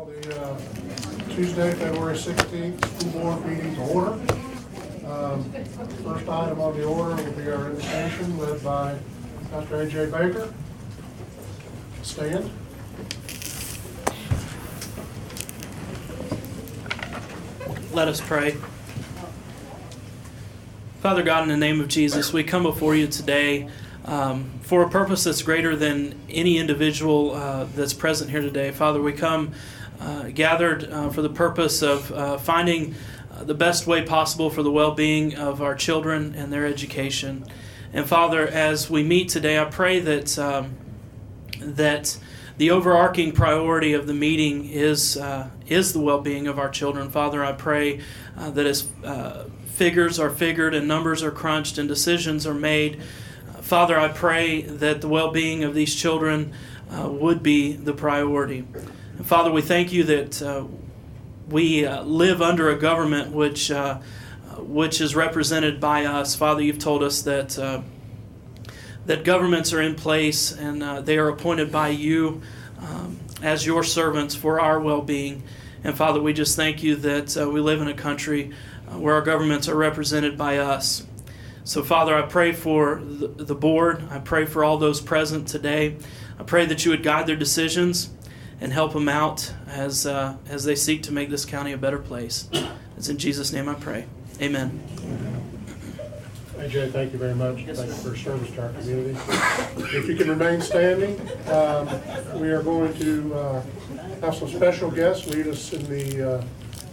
Call the Tuesday, February 16th school board meeting to order. First item on the order will be our invocation led by Dr. A.J. Baker. Stand. Let us pray. Father God, in the name of Jesus, we come before you today for a purpose that's greater than any individual that's present here today. Father, we come gathered for the purpose of finding the best way possible for the well-being of our children and their education. And Father, as we meet today, I pray that that the overarching priority of the meeting is the well-being of our children. Father, I pray that as figures are figured and numbers are crunched and decisions are made, Father, I pray that the well-being of these children would be the priority. And Father, we thank you that we live under a government which is represented by us. Father, you've told us that that governments are in place and they are appointed by you as your servants for our well-being. And Father, we just thank you that we live in a country where our governments are represented by us. So Father, I pray for the board. I pray for all those present today. I pray that you would guide their decisions and help them out as they seek to make this county a better place. It's in Jesus' name I pray. Amen. AJ, thank you very much. Thank you for your service to our community. If you can remain standing, we are going to have some special guests lead us in the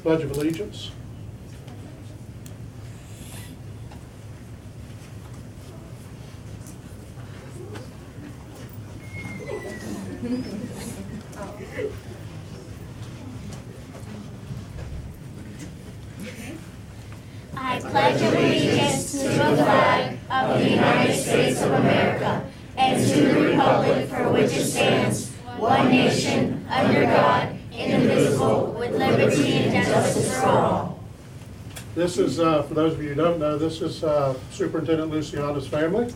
Pledge of Allegiance. I pledge allegiance to the flag of the United States of America and to the republic for which it stands, one nation, under God, indivisible, with liberty and justice for all. This is, for those of you who don't know, this is Superintendent Luciana's family,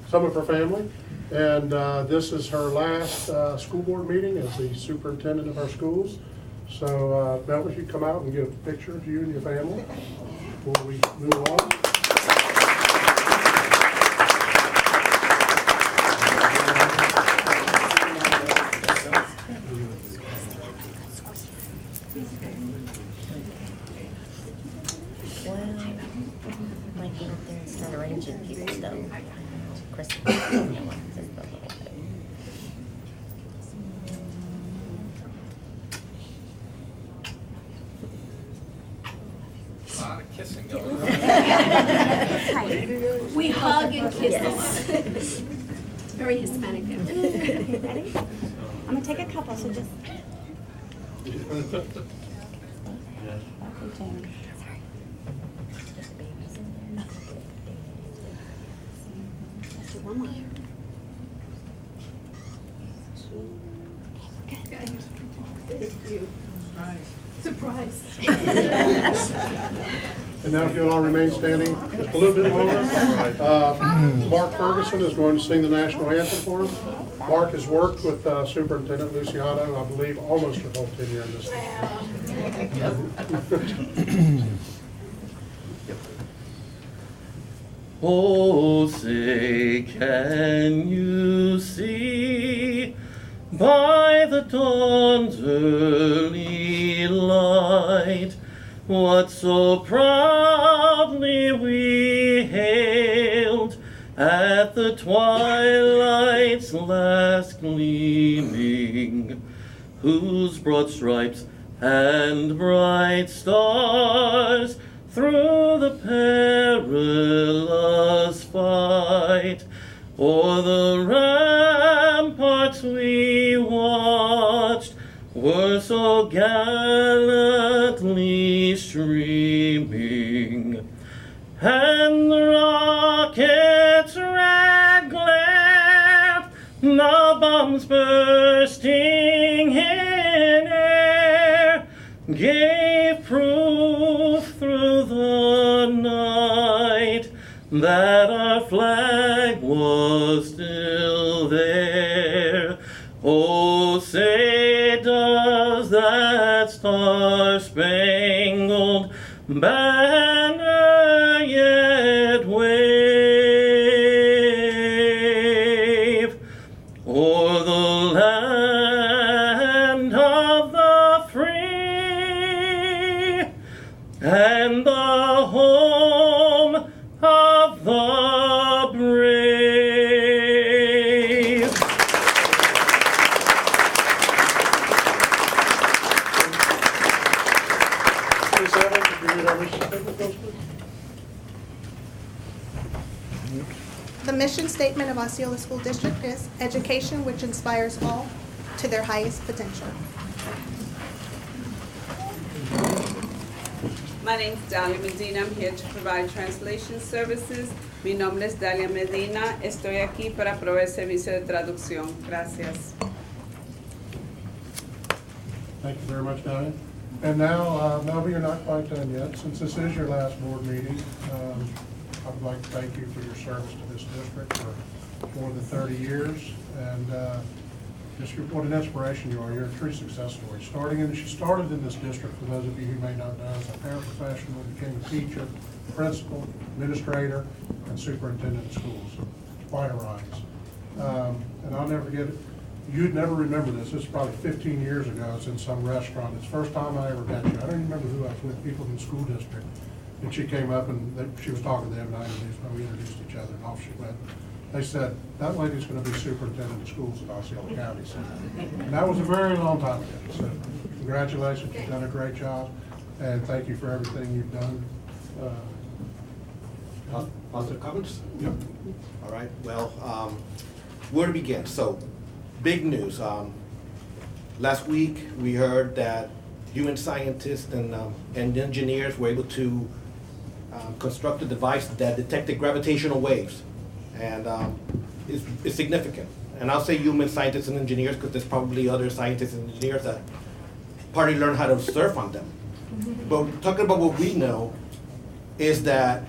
some of her family, and this is her last school board meeting as the superintendent of our schools. So, Melvin, if you come out and get a picture of you and your family before we move on. Might be up there and start arranging people stuff. We hug and kiss. Yes. Very Hispanic there. Ready? I'm going to take a couple, so just... Sorry. Let's do one more. Okay. Thank you. Surprise. And now if you'll all remain standing just a little bit longer. Mark Ferguson is going to sing the national anthem for us. Mark has worked with Superintendent Luciano, I believe, almost her whole tenure in this. Oh, say, can you see by the dawn's early light what so proudly we hailed at the twilight's last gleaming, whose broad stripes and bright stars through the perilous fight o'er the ramparts we watched were so gallantly streaming, and the rocket's red glare, the bombs bursting in air, gave proof through the night that our flag was still there. Oh, say does that star-spangled banner yet wave o'er the land of the free and the home of the brave. Ms. Evans, if you read our mission statement, please. The mission statement of Osceola School District is education which inspires all to their highest potential. My name is Dalia Medina. I'm here to provide translation services. Mi nombre es Dalia Medina. Estoy aquí para proveer servicio de traducción. Gracias. Thank you very much, Diane. And now, Melvin, you're not quite done yet. Since this is your last board meeting, I would like to thank you for your service to this district for more than 30 years. And just what an inspiration you are. You're a true success story. She started in this district, for those of you who may not know, as a paraprofessional, became a teacher, principal, administrator, and superintendent of schools. Quite a rise. And I'll never forget it. You'd never remember this. This is probably 15 years ago. It's in some restaurant. It's the first time I ever met you. I don't even remember who I was with, people in the school district. And she came up and she was talking to them, and we introduced each other, and off she went. They said, that lady's going to be superintendent of schools in Osceola County. And that was a very long time ago. So congratulations. You've done a great job. And thank you for everything you've done. Positive comments? Yep. All right, well, where to begin? So, big news. Last week, we heard that human scientists and engineers were able to construct a device that detected gravitational waves. And it's significant. And I'll say human scientists and engineers because there's probably other scientists and engineers that partly learn how to surf on them. But talking about what we know is that,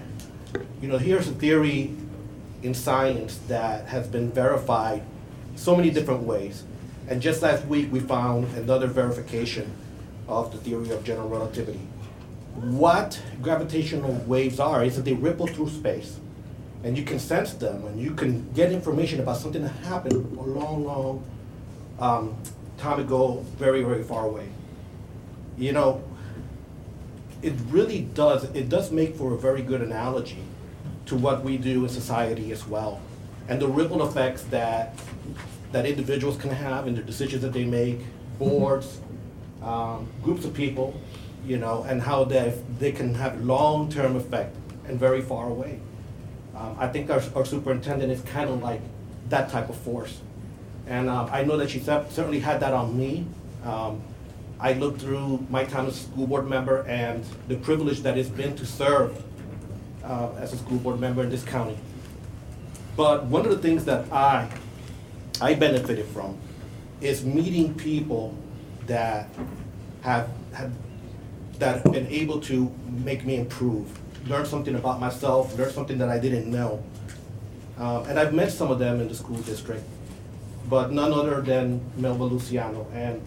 here's a theory in science that has been verified so many different ways. And just last week, we found another verification of the theory of general relativity. What gravitational waves are is that they ripple through space. And you can sense them, and you can get information about something that happened a long, long time ago, very, very far away. It really does make for a very good analogy to what we do in society as well. And the ripple effects that individuals can have in the decisions that they make, boards, groups of people, and how they can have long-term effect and very far away. I think our superintendent is kind of like that type of force. And I know that she certainly had that on me. I looked through my time as a school board member and the privilege that it's been to serve as a school board member in this county. But one of the things that I benefited from is meeting people that have been able to make me improve, learn something about myself, learn something that I didn't know. And I've met some of them in the school district, but none other than Melba Luciano. And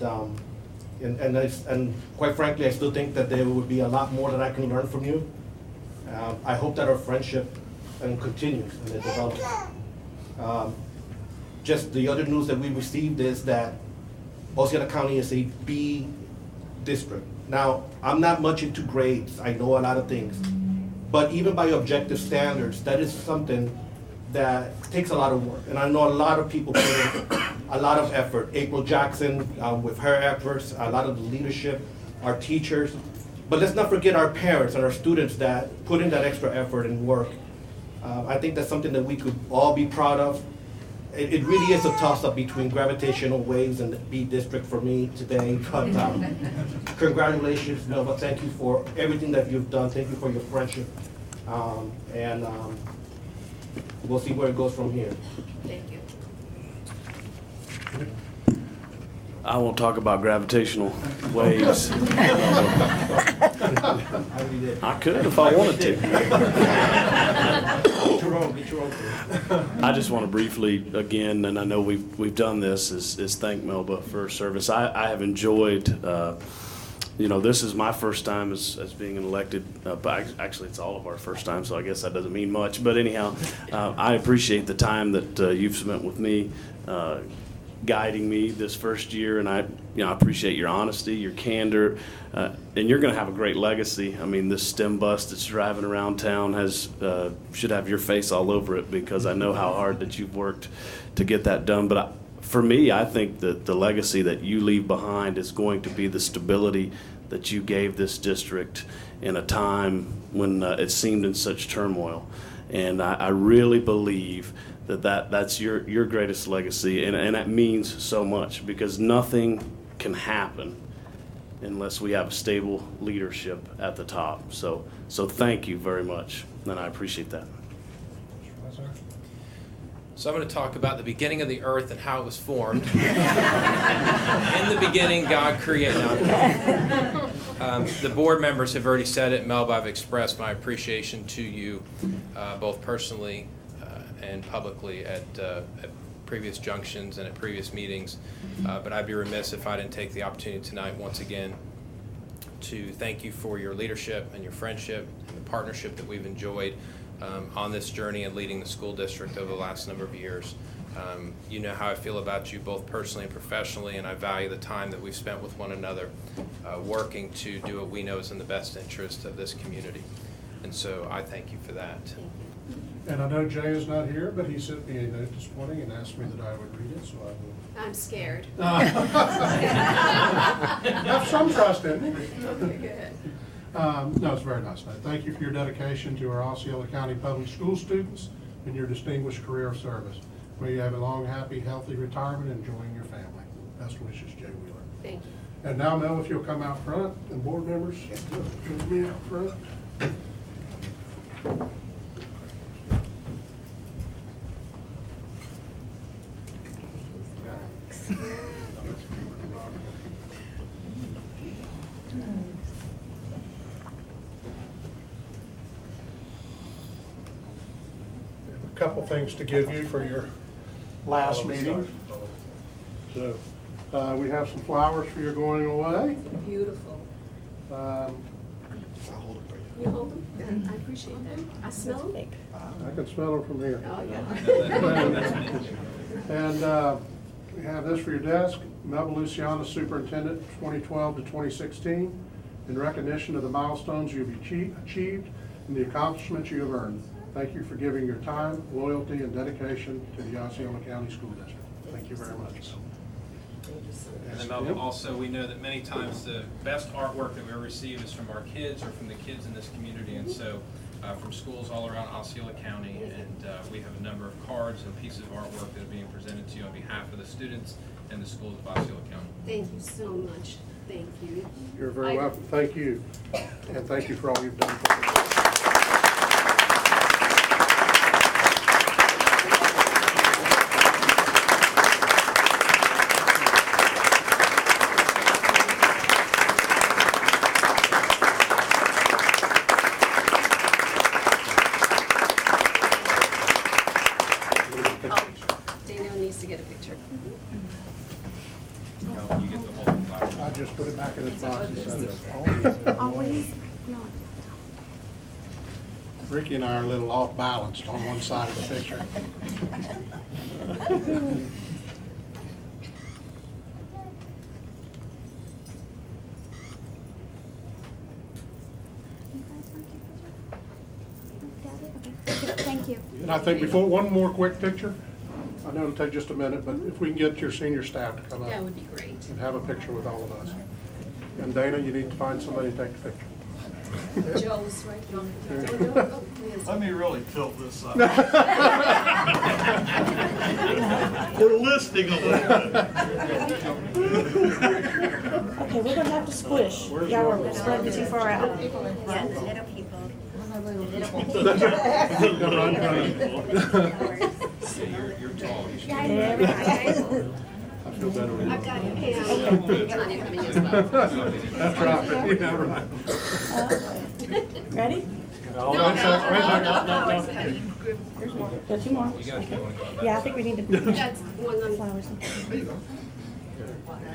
quite frankly, I still think that there would be a lot more that I can learn from you. I hope that our friendship continues and it develops. Just the other news that we received is that Osceola County is a B district. Now, I'm not much into grades. I know a lot of things. But even by objective standards, that is something that takes a lot of work. And I know a lot of people put in a lot of effort. April Jackson, with her efforts, a lot of the leadership, our teachers. But let's not forget our parents and our students that put in that extra effort and work. I think that's something that we could all be proud of. It really is a toss-up between gravitational waves and the B district for me today. But congratulations, Melba. Thank you for everything that you've done. Thank you for your friendship. And we'll see where it goes from here. Thank you. I won't talk about gravitational waves. I could if I wanted to. Get your own. I just want to briefly, again, and I know we've done this, is thank Melba for her service. I have enjoyed this is my first time as being an elected, but actually it's all of our first time, so I guess that doesn't mean much. But anyhow, I appreciate the time that you've spent with me, guiding me this first year, and I appreciate your honesty, your candor, and you're going to have a great legacy. I mean, this STEM bus that's driving around town should have your face all over it, because I know how hard that you've worked to get that done. But for me, I think that the legacy that you leave behind is going to be the stability that you gave this district in a time when it seemed in such turmoil. And I really believe that's your greatest legacy, and that means so much, because nothing can happen unless we have a stable leadership at the top. So thank you very much, and I appreciate that. So I'm going to talk about the beginning of the earth and how it was formed. In the beginning, God created. The board members have already said it. Melba, I've expressed my appreciation to you, both personally and publicly at previous junctions and at previous meetings. But I'd be remiss if I didn't take the opportunity tonight once again to thank you for your leadership and your friendship and the partnership that we've enjoyed on this journey and leading the school district over the last number of years. You know how I feel about you both personally and professionally, and I value the time that we've spent with one another working to do what we know is in the best interest of this community. And so I thank you for that. And I know Jay is not here, but he sent me a note this morning and asked me that I would read it, so I will. I'm scared. Have some trust in me. Okay, good. No, it's a very nice note. Thank you for your dedication to our Osceola County Public School students and your distinguished career of service. May you have a long, happy, healthy retirement, enjoying your family. Best wishes, Jay Wheeler. Thank you. And now, Mel, if you'll come out front, and board members, join me out front. A couple things to give you for your last meeting. So, we have some flowers for your going away. Beautiful. I'll hold it for you. You hold them? I appreciate that. I smell them. I can smell them from here. Oh, yeah. And we have this for your desk. Melba Luciana, Superintendent, 2012 to 2016, in recognition of the milestones you've achieved and the accomplishments you have earned. Thank you for giving your time, loyalty, and dedication to the Osceola County School District. Thank you very much. And then Melba, also, we know that many times the best artwork that we receive is from our kids or from the kids in this community, and so from schools all around Osceola County, and we have a number of cards and pieces of artwork that are being presented to you on behalf of the students and the schools of Osceola County. Thank you so much. Thank you. You're very welcome. Thank you. And thank you for all you've done for us. Dana needs to get a picture. You get the whole flower. I just put it back in its box and sent it. Always, no. Ricky and I are a little off balanced on one side of the picture. Thank you. And I think before, one more quick picture. I know it'll take just a minute, but if we can get your senior staff to come up That would be great. and have a picture with all of us. And Dana, you need to find somebody to take the picture. Joe's right here. Let me really tilt this side. We're listing a little Okay, we're gonna have to squish. Y'all are spreading too far out. Yeah, the little people. So you're tall. You should I feel better with I've got your hand. That's right. Yeah, right. Ready? No, wait a second. There's more. Got two more. You guys may want to go back. Yeah, I think we need to. That's one on. Flowers.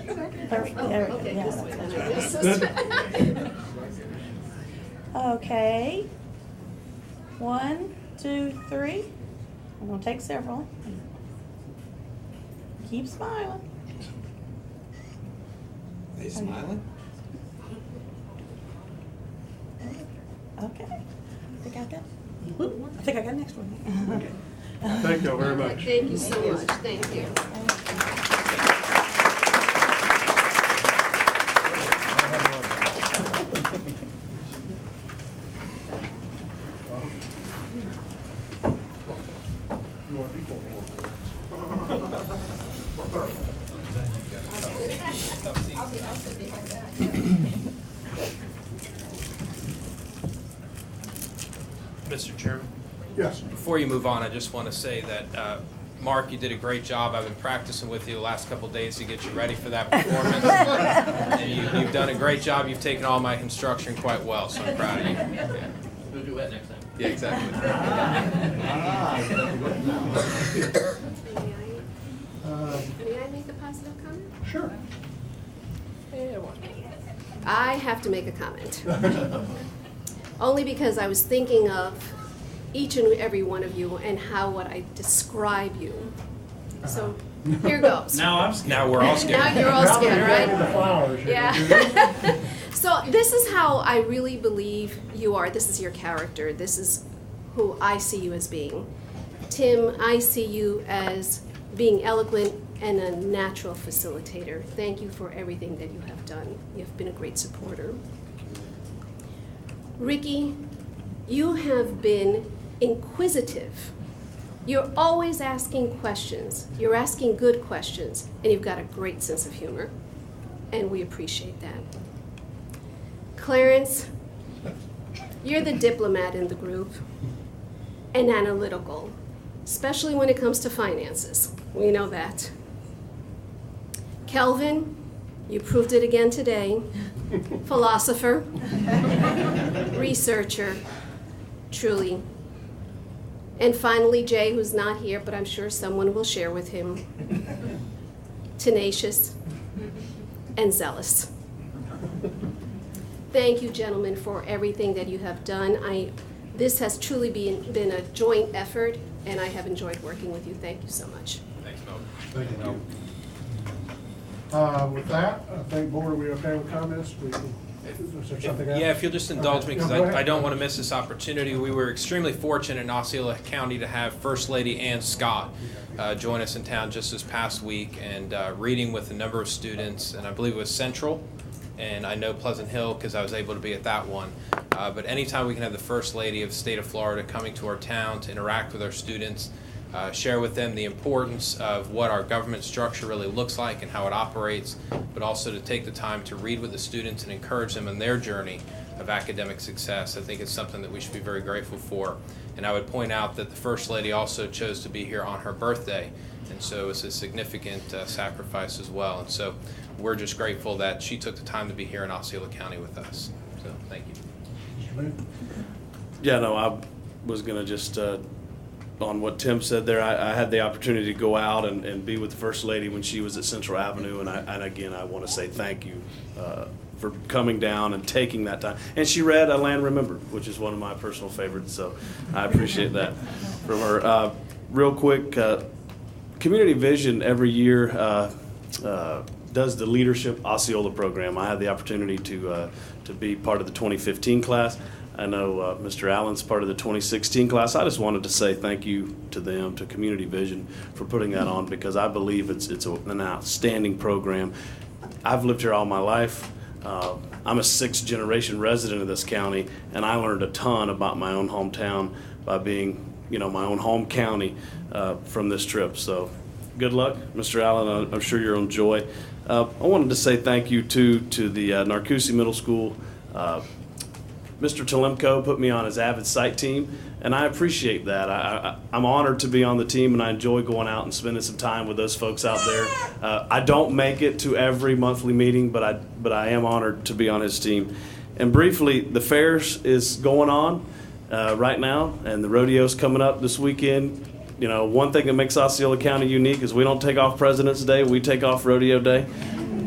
Perfect. There we go. Yeah, that's much better. Okay. 1, 2, 3. I'm gonna take several. Keep smiling. Are you smiling? Okay. I think I got. I think I got next one. Thank you very much. Thank you so much. Thank you. Mr. Chairman? Yes. Before you move on, I just want to say that, Mark, you did a great job. I've been practicing with you the last couple of days to get you ready for that performance. And you've done a great job. You've taken all my construction quite well, so I'm proud of you. Yeah. We'll do that next time. Yeah, exactly. May I make a positive comment? Sure. I have to make a comment. Only because I was thinking of each and every one of you and how would I describe you. So here goes. Now we're all scared. Now you're all scared, right? The flowers. Yeah. So this is how I really believe you are. This is your character. This is who I see you as being. Tim, I see you as being eloquent and a natural facilitator. Thank you for everything that you have done. You've been a great supporter. Ricky, you have been inquisitive. You're always asking questions. You're asking good questions, and you've got a great sense of humor, and we appreciate that. Clarence, you're the diplomat in the group and analytical, especially when it comes to finances. We know that. Kelvin, you proved it again today. Philosopher, researcher, truly. And finally, Jay, who's not here, but I'm sure someone will share with him. Tenacious and zealous. Thank you, gentlemen, for everything that you have done. This has truly been a joint effort, and I have enjoyed working with you. Thank you so much. Thanks, Mel. Thank you. With that, I think, board, are we okay with comments? Is there something else? Yeah, if you'll just indulge me, because Okay. I don't want to miss this opportunity. We were extremely fortunate in Osceola County to have First Lady Ann Scott join us in town just this past week and reading with a number of students, and I believe it was Central, and I know Pleasant Hill because I was able to be at that one. But anytime we can have the First Lady of the state of Florida coming to our town to interact with our students, share with them the importance of what our government structure really looks like and how it operates, but also to take the time to read with the students and encourage them in their journey of academic success. I think it's something that we should be very grateful for. And I would point out that the First Lady also chose to be here on her birthday, and so it's a significant sacrifice as well. And so we're just grateful that she took the time to be here in Osceola County with us. So thank you. Yeah, no, I was going to just, on what Tim said there, I had the opportunity to go out and be with the First Lady when she was at Central Avenue, and again, I want to say thank you for coming down and taking that time. And she read A Land Remembered, which is one of my personal favorites, so I appreciate that from her. Real quick, Community Vision every year does the Leadership Osceola program. I had the opportunity to be part of the 2015 class. I know Mr. Allen's part of the 2016 class. I just wanted to say thank you to them, to Community Vision, for putting that on, because I believe it's an outstanding program. I've lived here all my life. I'm a 6th generation resident of this county, and I learned a ton about my own hometown by being, my own home county from this trip. So good luck, Mr. Allen. I'm sure you'll enjoy. I wanted to say thank you to the Narcoossee Middle School. Mr. Telemko put me on his Avid Sight team, and I appreciate that. I'm honored to be on the team, and I enjoy going out and spending some time with those folks out there. I don't make it to every monthly meeting, but I am honored to be on his team. And briefly, the fairs is going on right now, and the rodeo's coming up this weekend. One thing that makes Osceola County unique is we don't take off President's Day, we take off Rodeo Day.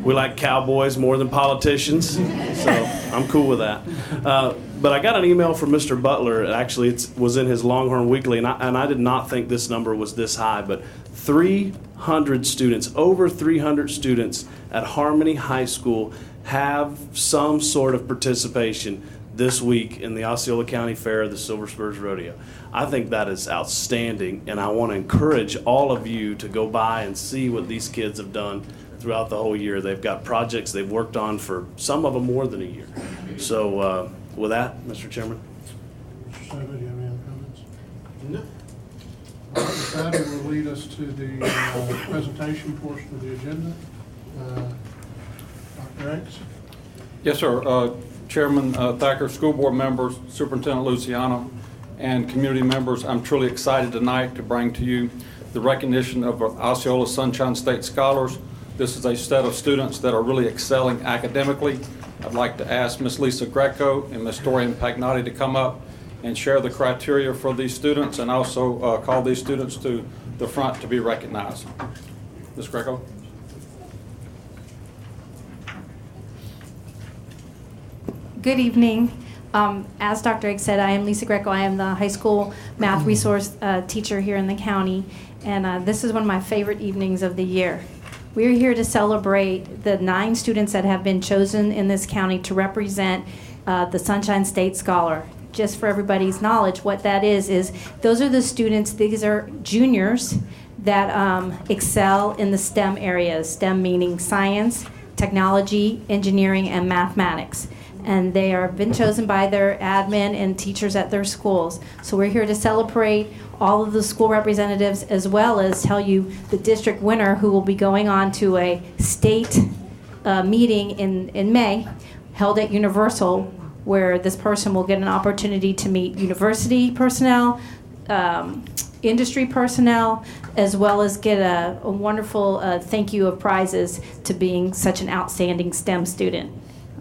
We like cowboys more than politicians, so I'm cool with that. But I got an email from Mr. Butler. Actually, it was in his Longhorn Weekly, and I did not think this number was this high, but 300 students, over 300 students at Harmony High School have some sort of participation this week in the Osceola County Fair, the Silver Spurs Rodeo. I think that is outstanding, and I want to encourage all of you to go by and see what these kids have done throughout the whole year. They've got projects they've worked on for some of them more than a year. So with that, Mr. Chairman. Mr. Soto, do you have any other comments? No. All right, with that, it will lead us to the presentation portion of the agenda. Dr. X? Yes, sir. Chairman Thacker, school board members, Superintendent Luciano, and community members, I'm truly excited tonight to bring to you the recognition of Osceola Sunshine State Scholars. This is a set of students that are really excelling academically. I'd like to ask Ms. Lisa Greco and Ms. Dorian Pagnotti to come up and share the criteria for these students, and also call these students to the front to be recognized. Ms. Greco. Good evening. As Dr. Egg said, I am Lisa Greco. I am the high school math resource teacher here in the county, and this is one of my favorite evenings of the year. We are here to celebrate the 9 students that have been chosen in this county to represent the Sunshine State Scholar. Just for everybody's knowledge, what that is those are the students, these are juniors that excel in the STEM areas, STEM meaning science, technology, engineering, and mathematics. And they are been chosen by their admin and teachers at their schools. So we're here to celebrate all of the school representatives, as well as tell you the district winner, who will be going on to a state meeting in May, held at Universal, where this person will get an opportunity to meet university personnel, industry personnel, as well as get a wonderful thank you of prizes to being such an outstanding STEM student.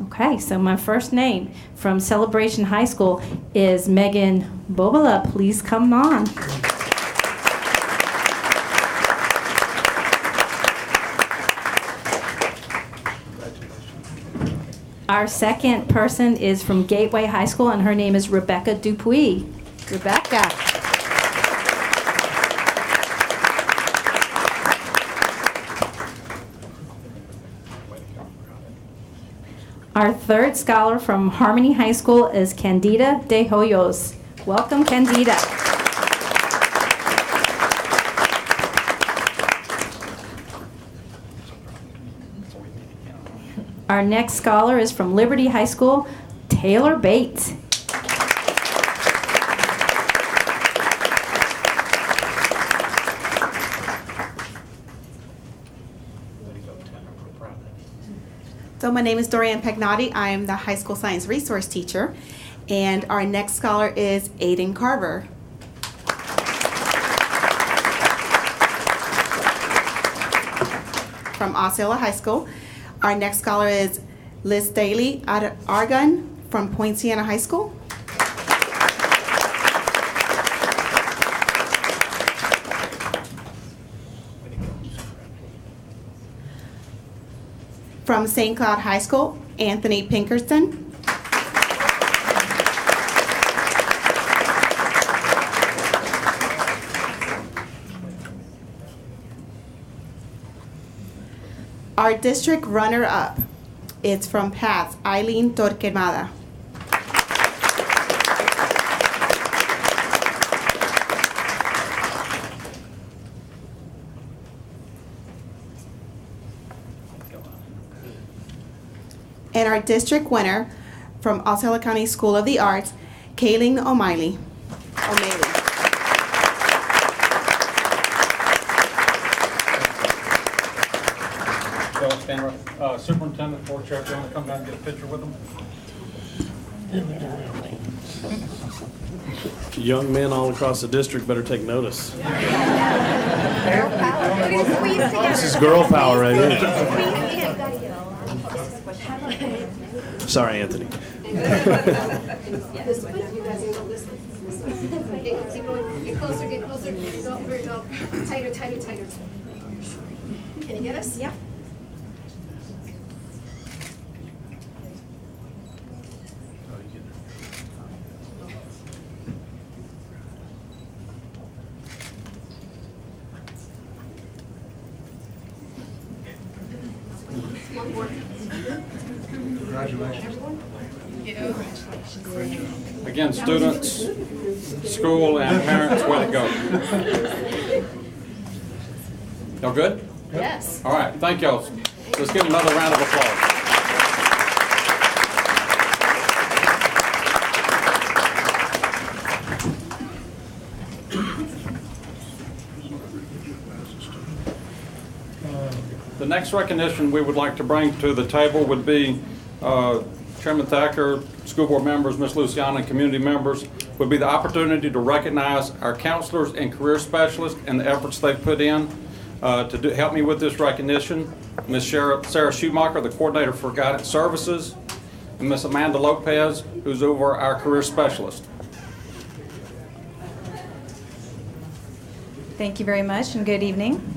Okay, so my first name from Celebration High School is Megan Bobola. Please come on. Our second person is from Gateway High School, and her name is Rebecca Dupuy. Rebecca. Our third scholar from Harmony High School is Candida De Hoyos. Welcome, Candida. Our next scholar is from Liberty High School, Taylor Bates. So my name is Dorian Pagnotti. I am the high school science resource teacher. And our next scholar is Aiden Carver. From Osceola High School. Our next scholar is Liz Daly Argun from Point Siena High School. From St. Cloud High School, Anthony Pinkerton. Our district runner-up is from Pats, Eileen Torquemada. And our district winner from Osceola County School of the Arts, Kayleen O'Malley. Superintendent, board chair, if you want to come down and get a picture with them. Young men all across the district better take notice. This is girl power right here. Sorry, Anthony. Get closer, get closer. There you go. Tighter, tighter, tighter. Can you get us? Yeah. Congratulations. Again, students, school, and parents, way to go. Y'all good? Yes. All right, thank y'all. Let's give another round of applause. The next recognition we would like to bring to the table would be Chairman Thacker, school board members, Ms. Luciana, and community members, would be the opportunity to recognize our counselors and career specialists and the efforts they've put in to help me with this recognition. Ms. Sarah Schumacher, the coordinator for guidance services, and Ms. Amanda Lopez, who's over our career specialist. Thank you very much and good evening.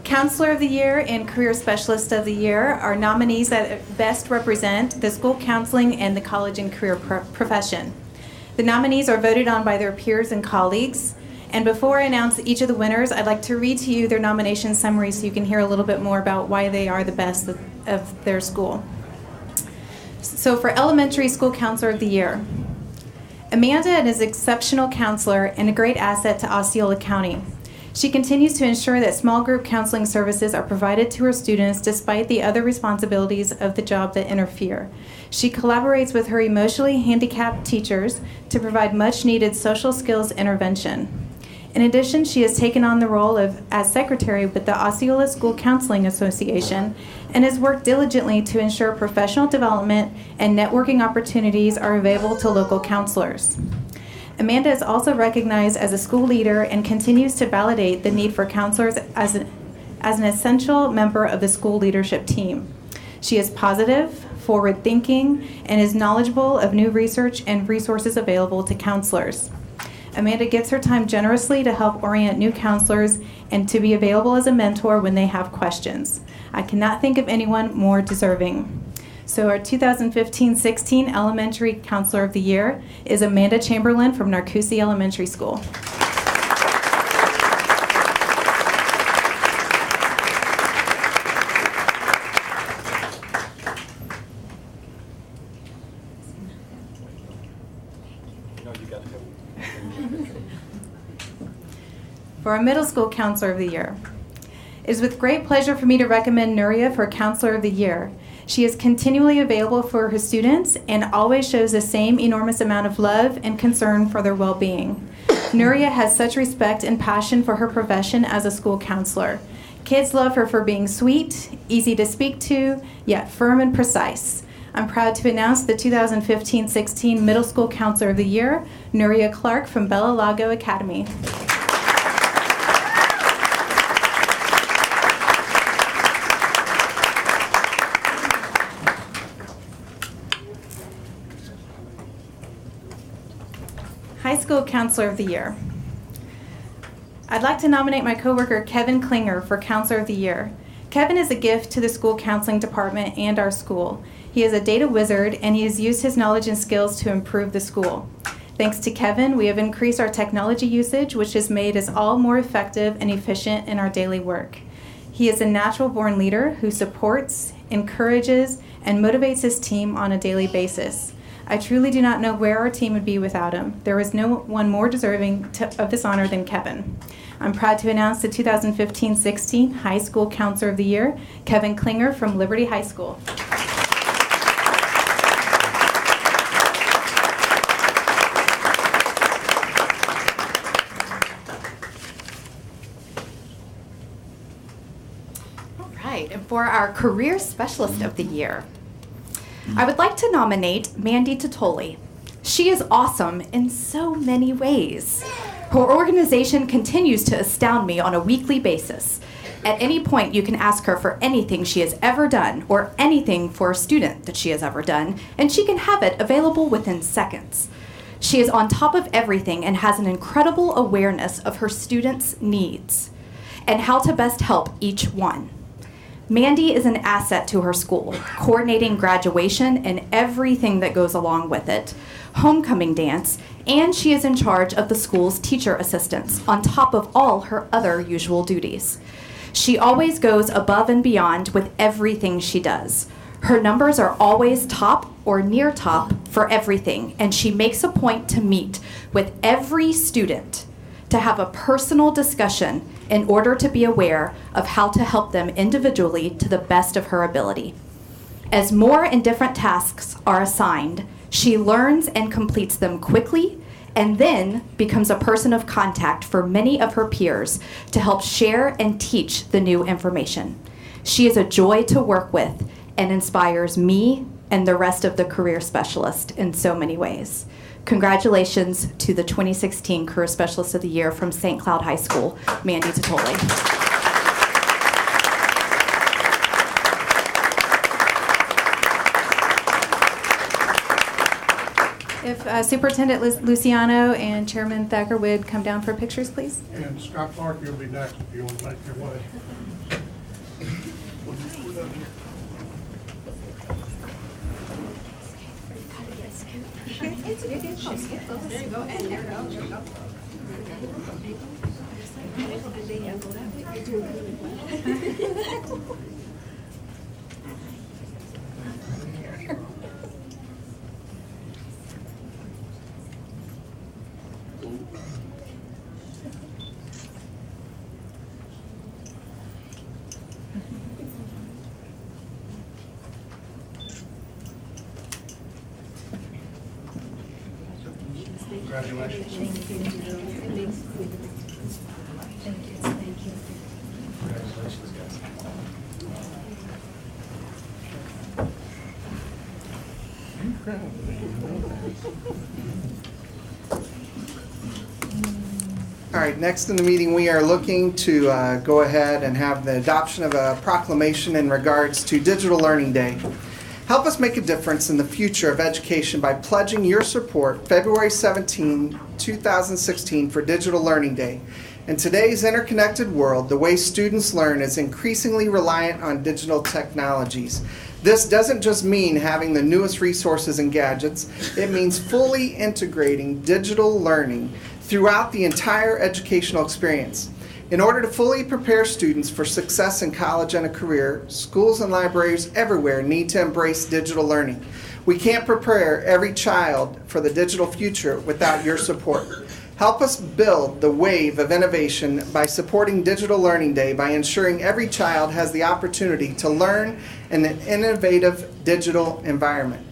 Counselor of the Year and Career Specialist of the Year are nominees that best represent the school counseling and the college and career profession. The nominees are voted on by their peers and colleagues. And before I announce each of the winners, I'd like to read to you their nomination summary so you can hear a little bit more about why they are the best of their school. So for Elementary School Counselor of the Year, Amanda is an exceptional counselor and a great asset to Osceola County. She continues to ensure that small group counseling services are provided to her students despite the other responsibilities of the job that interfere. She collaborates with her emotionally handicapped teachers to provide much needed social skills intervention. In addition, she has taken on the role as secretary with the Osceola School Counseling Association and has worked diligently to ensure professional development and networking opportunities are available to local counselors. Amanda is also recognized as a school leader and continues to validate the need for counselors as an essential member of the school leadership team. She is positive, forward-thinking, and is knowledgeable of new research and resources available to counselors. Amanda gives her time generously to help orient new counselors and to be available as a mentor when they have questions. I cannot think of anyone more deserving. So our 2015-16 Elementary Counselor of the Year is Amanda Chamberlain from Narcoossee Elementary School. For our Middle School Counselor of the Year, it is with great pleasure for me to recommend Nuria for Counselor of the Year. She is continually available for her students and always shows the same enormous amount of love and concern for their well-being. Nuria has such respect and passion for her profession as a school counselor. Kids love her for being sweet, easy to speak to, yet firm and precise. I'm proud to announce the 2015-16 Middle School Counselor of the Year, Nuria Clark from Bella Lago Academy. High School Counselor of the Year. I'd like to nominate my coworker Kevin Klinger for Counselor of the Year. Kevin is a gift to the school counseling department and our school. He is a data wizard and he has used his knowledge and skills to improve the school. Thanks to Kevin, we have increased our technology usage, which has made us all more effective and efficient in our daily work. He is a natural-born leader who supports, encourages, and motivates his team on a daily basis. I truly do not know where our team would be without him. There is no one more deserving of this honor than Kevin. I'm proud to announce the 2015-16 High School Counselor of the Year, Kevin Klinger from Liberty High School. All right, and for our Career Specialist of the Year, I would like to nominate Mandy Totoli. She is awesome in so many ways. Her organization continues to astound me on a weekly basis. At any point, you can ask her for anything she has ever done or anything for a student that she has ever done, and she can have it available within seconds. She is on top of everything and has an incredible awareness of her students' needs and how to best help each one. Mandy is an asset to her school, coordinating graduation and everything that goes along with it, homecoming dance, and she is in charge of the school's teacher assistants, on top of all her other usual duties. She always goes above and beyond with everything she does. Her numbers are always top or near top for everything, and she makes a point to meet with every student to have a personal discussion in order to be aware of how to help them individually to the best of her ability. As more and different tasks are assigned, she learns and completes them quickly and then becomes a person of contact for many of her peers to help share and teach the new information. She is a joy to work with and inspires me and the rest of the career specialist in so many ways. Congratulations to the 2016 Career Specialist of the Year from St. Cloud High School, Mandy Totoli. If Superintendent Luciano and Chairman Thacker would come down for pictures, please. And Scott Clark, you'll be next if you want to make your way. There you go, and there you go, there you go. Congratulations. Thank you. Thank you. Congratulations, guys. All right, next in the meeting, we are looking to go ahead and have the adoption of a proclamation in regards to Digital Learning Day. Help us make a difference in the future of education by pledging your support February 17, 2016 for Digital Learning Day. In today's interconnected world, the way students learn is increasingly reliant on digital technologies. This doesn't just mean having the newest resources and gadgets, it means fully integrating digital learning throughout the entire educational experience. In order to fully prepare students for success in college and a career, schools and libraries everywhere need to embrace digital learning. We can't prepare every child for the digital future without your support. Help us build the wave of innovation by supporting Digital Learning Day by ensuring every child has the opportunity to learn in an innovative digital environment.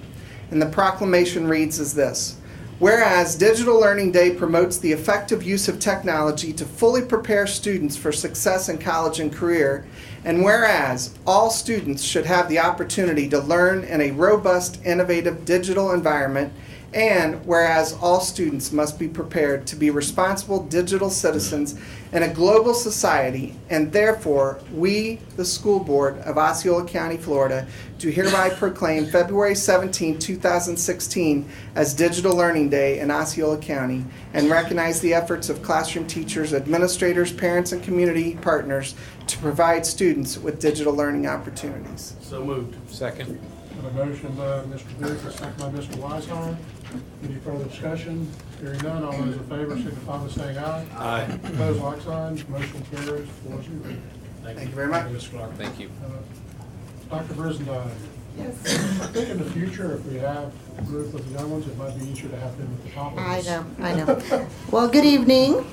And the proclamation reads as this: whereas Digital Learning Day promotes the effective use of technology to fully prepare students for success in college and career, and whereas all students should have the opportunity to learn in a robust, innovative digital environment, and whereas all students must be prepared to be responsible digital citizens in a global society, and therefore we, the School Board of Osceola County, Florida, do hereby proclaim February 17, 2016 as Digital Learning Day in Osceola County, and recognize the efforts of classroom teachers, administrators, parents, and community partners to provide students with digital learning opportunities. So moved. Second. Have a motion by Mr. Booth, a second by Mr. Weishauer. Any further discussion? Hearing none, all those in favor signify by saying aye. Aye. Opposed, like sign. Motion carries 4-0. Thank you very much. Ms. Clark. Thank you. Dr. Brisendine. Yes. I think in the future, if we have a group of young ones, it might be easier to have them at the top of I this. know, I know. Well, good evening,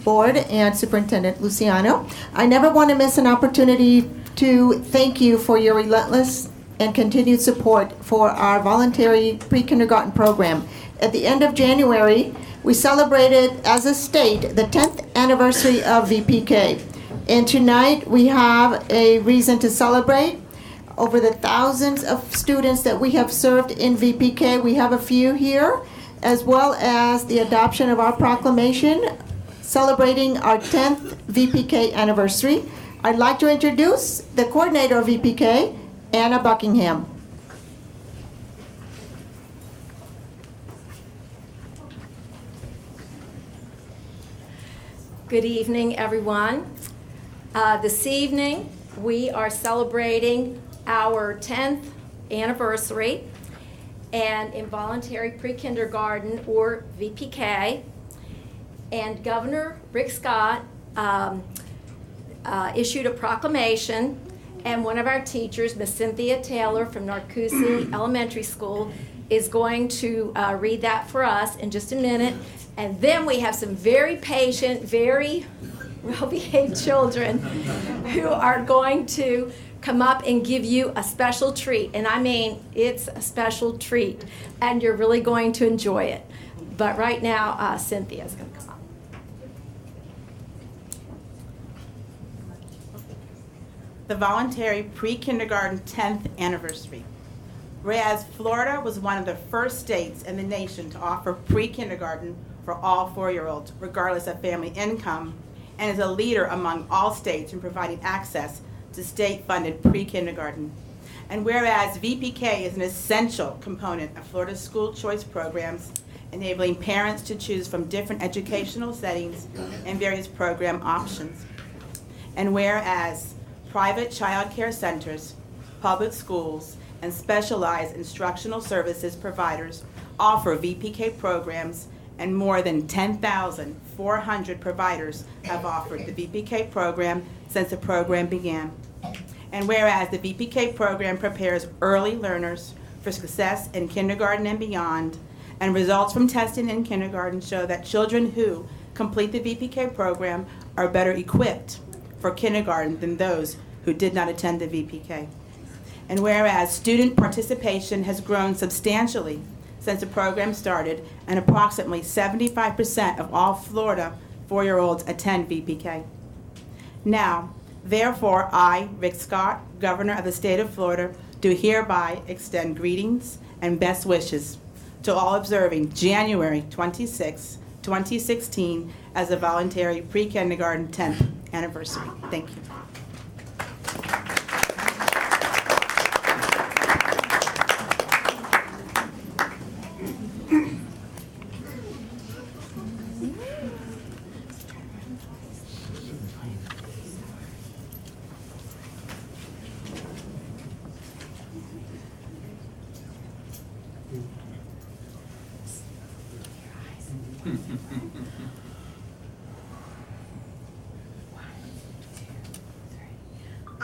Board and Superintendent Luciano. I never want to miss an opportunity to thank you for your relentless and continued support for our voluntary pre-kindergarten program. At the end of January, we celebrated as a state the 10th anniversary of VPK. And tonight we have a reason to celebrate. Over the thousands of students that we have served in VPK, we have a few here, as well as the adoption of our proclamation celebrating our 10th VPK anniversary. I'd like to introduce the coordinator of VPK, Anna Buckingham. Good evening, everyone. This evening, we are celebrating our 10th anniversary and involuntary pre-kindergarten, or VPK. And Governor Rick Scott issued a proclamation, and one of our teachers, Miss Cynthia Taylor from Narcoossee Elementary School, is going to read that for us in just a minute. And then we have some very patient, very well-behaved children who are going to come up and give you a special treat. And I mean, it's a special treat, and you're really going to enjoy it. But right now, Cynthia's going to come up. The voluntary pre-kindergarten 10th anniversary. Whereas Florida was one of the first states in the nation to offer pre-kindergarten for all 4-year-olds, regardless of family income, and is a leader among all states in providing access to state-funded pre-kindergarten. And whereas VPK is an essential component of Florida's school choice programs, enabling parents to choose from different educational settings and various program options. And whereas private child care centers, public schools, and specialized instructional services providers offer VPK programs, and more than 10,400 providers have offered the VPK program since the program began. And whereas the VPK program prepares early learners for success in kindergarten and beyond, and results from testing in kindergarten show that children who complete the VPK program are better equipped for kindergarten than those who did not attend the VPK. And whereas student participation has grown substantially since the program started, and approximately 75% of all Florida 4-year-olds attend VPK. Now, therefore, I, Rick Scott, Governor of the State of Florida, do hereby extend greetings and best wishes to all observing January 26, 2016 as a voluntary pre-kindergarten 10th anniversary. Thank you.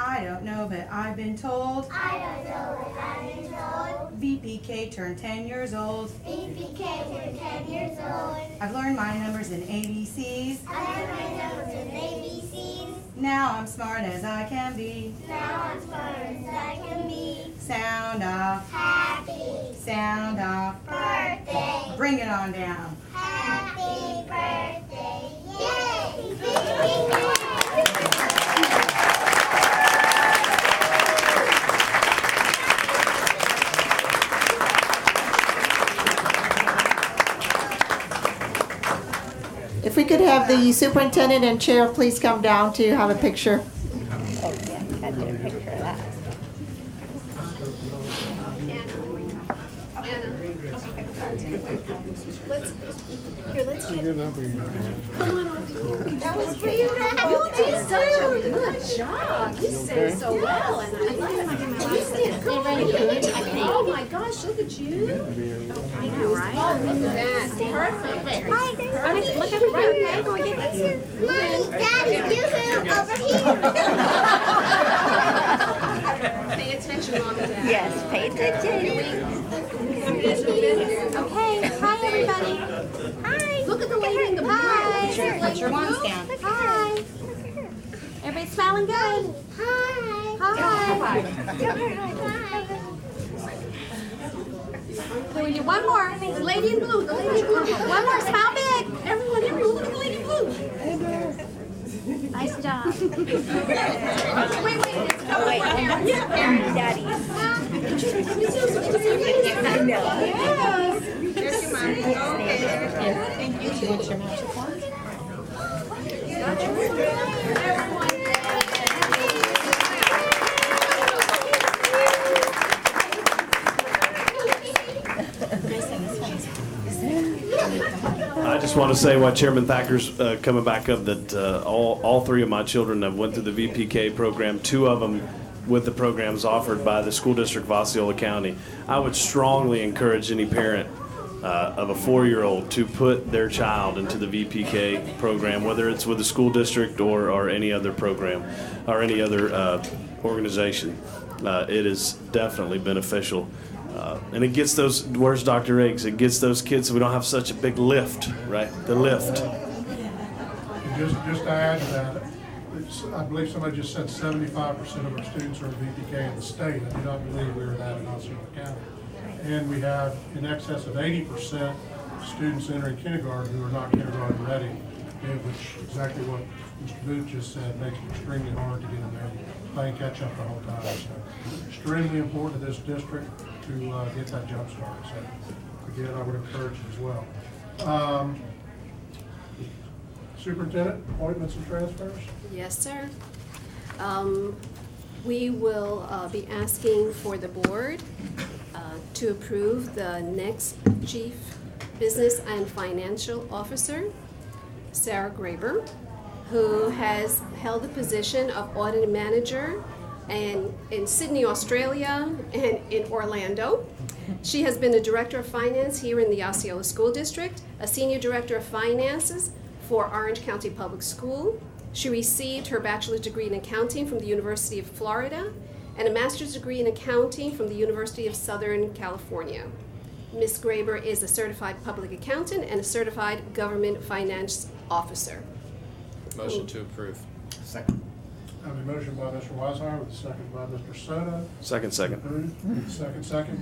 I don't know, but I've been told. I don't know, but I've been told. VPK turned 10 years old. VPK turned 10 years old. I've learned my numbers and ABCs. I learned my numbers and ABCs. Now I'm smart as I can be. Now I'm smart as I can be. Sound off. Happy. Sound off. Birthday. Bring it on down. Happy birthday. Yay! If we could have the superintendent and chair please come down to have a picture. Oh, yeah, I did a picture of that. Let's get that was for you. You did such a good job. You sang so well, and I love it. You did good. Oh my gosh, look at you. I know, right? Oh, look at that. Perfect. Hi, look over here. Okay, go get this. Mommy, Daddy, you Pay attention, Mom and Dad. Yes, pay attention. Okay, hi everybody. Hi. Look at the lady in the blue. Hi. Put your wands down. Hi. Everybody smiling good. Hi. Hi. Hi. So we do one more. The lady in blue. The lady in blue. One more. Smile big. Everyone, look at the lady in blue. Nice job. Wait. Daddy. I know. There's your mom. Okay. Thank you. What's your magic wand? I just want to say while Chairman Thacker's coming back up that all three of my children have went through the VPK program, 2 of them with the programs offered by the School District of Osceola County. I would strongly encourage any parent of a 4-year-old to put their child into the VPK program, whether it's with the school district or any other program or any other organization. It is definitely beneficial. And it gets those, where's Dr. Eggs? It gets those kids so we don't have such a big lift, right? The lift. Just to add to that, I believe somebody just said 75% of our students are in VPK in the state. I do not believe we are that in Osceola County. And we have in excess of 80% students entering kindergarten who are not kindergarten ready, which exactly what Mr. Booth just said, makes it extremely hard to get them there playing catch up the whole time. So extremely important to this district to get that jump started. So again, I would encourage it as well. Superintendent, appointments and transfers? Yes, sir. We will be asking for the board to approve the next Chief Business and Financial Officer, Sarah Graber, who has held the position of Audit Manager in Sydney, Australia, and in Orlando. She has been a Director of Finance here in the Osceola School District, a Senior Director of Finances for Orange County Public School. She received her bachelor's degree in accounting from the University of Florida and a master's degree in accounting from the University of Southern California. Ms. Graber is a certified public accountant and a certified government finance officer. Motion to approve. Second. I have a motion by Mr. Weishaupt with a second by Mr. Soto. Second. Second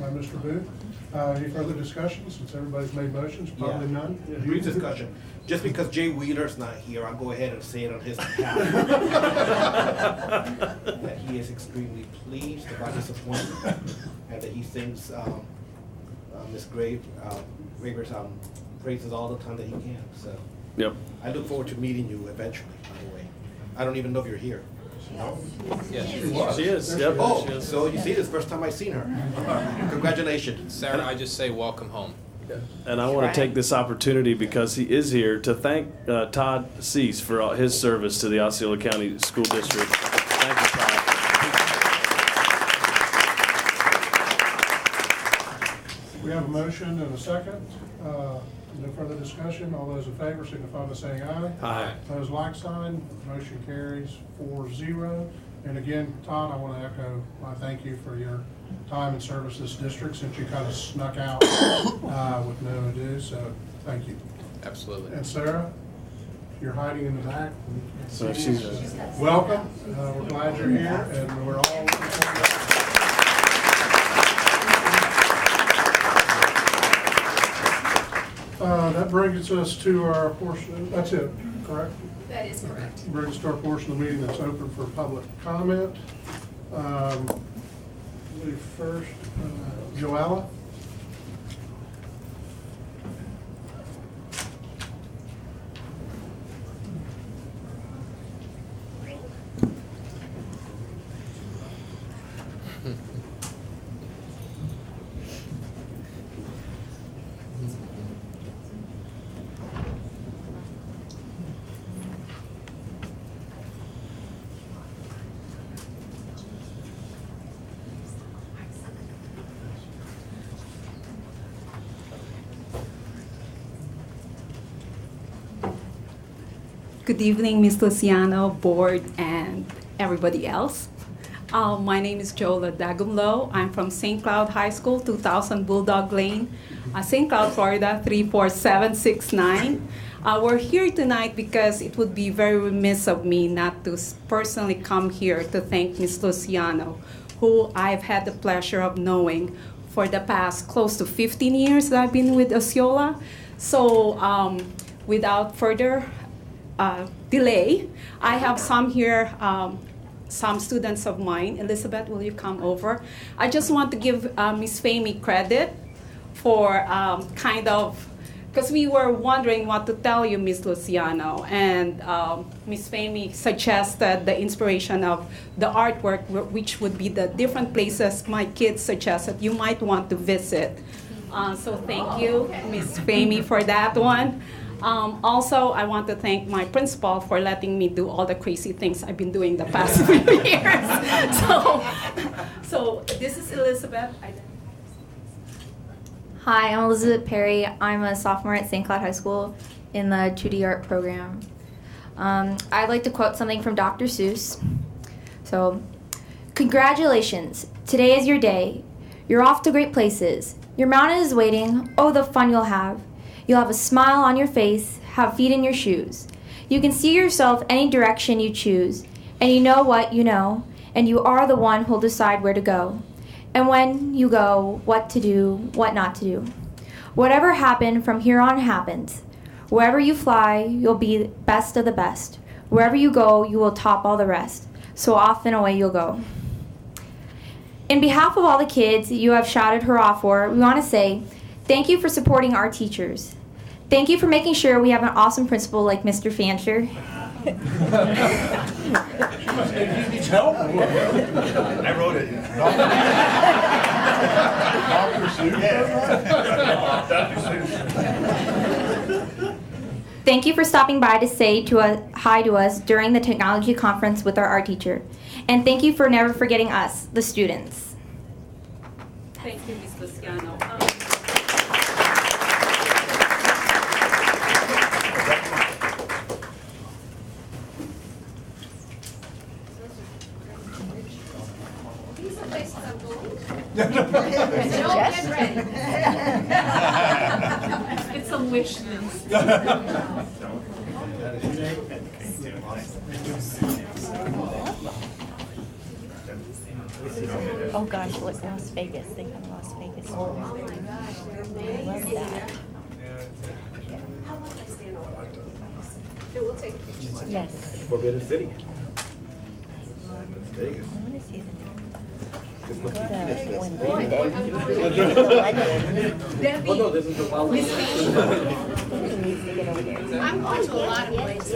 by Mr. Booth. Any further discussion since everybody's made motions? Probably none. Brief discussion. Just because Jay Wheeler's not here, I'll go ahead and say it on his behalf. That he is extremely pleased about his appointment and that he sings Ms. Graber's praises all the time that he can. So Yep. I look forward to meeting you eventually, by the way. I don't even know if you're here. No? Yes. She is. Yep. Oh, She is. so you see, this is the first time I've seen her. Congratulations. Sarah, I just say welcome home. And I want to take this opportunity because he is here to thank Todd Cease for all his service to the Osceola County School District. Thank you, Todd. We have a motion and a second. No further discussion. All those in favor signify by saying aye. Aye. Opposed, like sign. Motion carries 4-0. And again, Todd, I want to echo my thank you for your time and service to this district since you kind of snuck out with no ado. So thank you. Absolutely. And Sarah, you're hiding in the back. So she's Welcome. We're glad you're here, and we're all looking forward to that brings us to our portion. That's it, correct? That is correct. Brings us to our portion of the meeting that's open for public comment. First, Joella. Good evening, Ms. Luciano, board, and everybody else. My name is Jola Dagumlo. I'm from St. Cloud High School, 2000 Bulldog Lane, St. Cloud, Florida, 34769. We're here tonight because it would be very remiss of me not to personally come here to thank Ms. Luciano, who I've had the pleasure of knowing for the past close to 15 years that I've been with Osceola. So without further delay, I have some here, some students of mine. Elizabeth, will you come over? I just want to give Ms. Fahmy credit for because we were wondering what to tell you, Ms. Luciano, and Ms. Fahmy suggested the inspiration of the artwork, which would be the different places my kids suggested you might want to visit. So thank you, Ms. Fahmy, for that one. Also, I want to thank my principal for letting me do all the crazy things I've been doing the past few years. So this is Elizabeth. Hi, I'm Elizabeth Perry. I'm a sophomore at St. Cloud High School in the 2D art program. I'd like to quote something from Dr. Seuss. So, congratulations, today is your day. You're off to great places. Your mountain is waiting, oh the fun you'll have. You'll have a smile on your face, have feet in your shoes. You can see yourself any direction you choose, and you know what you know, and you are the one who'll decide where to go. And when you go, what to do, what not to do. Whatever happened from here on happens. Wherever you fly, you'll be best of the best. Wherever you go, you will top all the rest. So off and away you'll go. In behalf of all the kids you have shouted hurrah for, we want to say thank you for supporting our teachers. Thank you for making sure we have an awesome principal like Mr. Fancher. Needs help? I wrote it. Dr. Seuss. Thank you for stopping by to say hi to us during the technology conference with our art teacher. And thank you for never forgetting us, the students. Thank you, Ms. Luciano. These are places I'm going. Don't get ready. It's a wish list. Oh gosh, look, Las Vegas. They have Las Vegas. Oh my gosh. I love that. We'll take pictures. Yes. Forbidden City. I Vegas. want to see the Go to when Oh no, this is the wild. I'm going to a lot of places.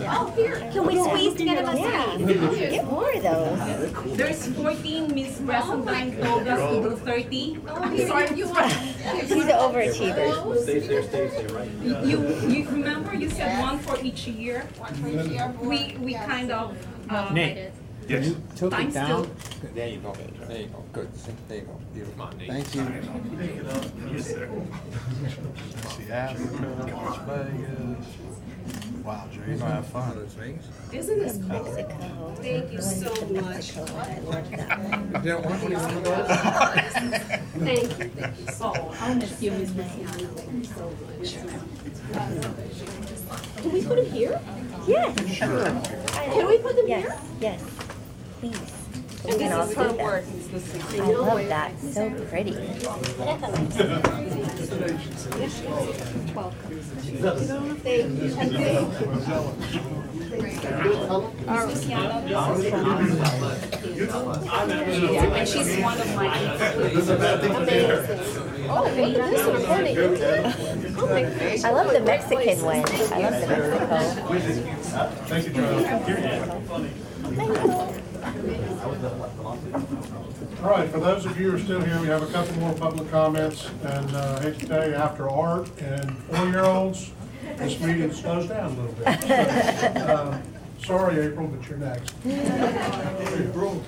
Oh, here. Can we squeeze together? Yeah. Get more of those. There's 14, Miss Bresenbein told us to do 30. I'm sorry, you want. She's an overachiever. Stay there, right? You remember you said one for each year? We kind of. Nate, yes. Tilt Time it down. still. There you go. There you go. Good. There you go. Beautiful. Thank you. Yes, sir. See Africa, Las Vegas. Wow, Jay, you're gonna have fun. Isn't this cool? Mexico. Thank you so much. I love that. Thank you. Oh, I'll miss you, Miss Luciano. So much. Can we put him here? Yes. Sure. Can we put them here? Yes. Please. And this is her work. I love that. So pretty. And she's one of my Oh, look at this recording. Oh my gosh. I love the Mexican one. I love the Mexico. Thank you, All right, for those of you who are still here, we have a couple more public comments, and I hate to tell you, after art and 4-year-olds, this meeting slows down a little bit. So, sorry, April, but you're next. April.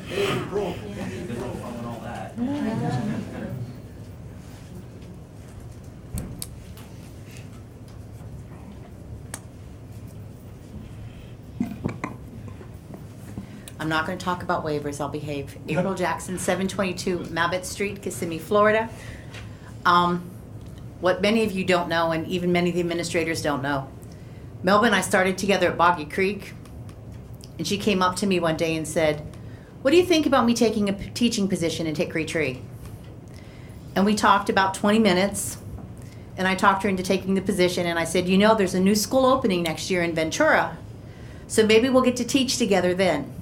I'm not going to talk about waivers, I'll behave. April Jackson, 722 Mabott Street, Kissimmee, Florida. What many of you don't know, and even many of the administrators don't know, Melba and I started together at Boggy Creek, and she came up to me one day and said, "What do you think about me taking a teaching position in Hickory Tree?" And we talked about 20 minutes, and I talked her into taking the position, and I said, "You know, there's a new school opening next year in Ventura, so maybe we'll get to teach together then."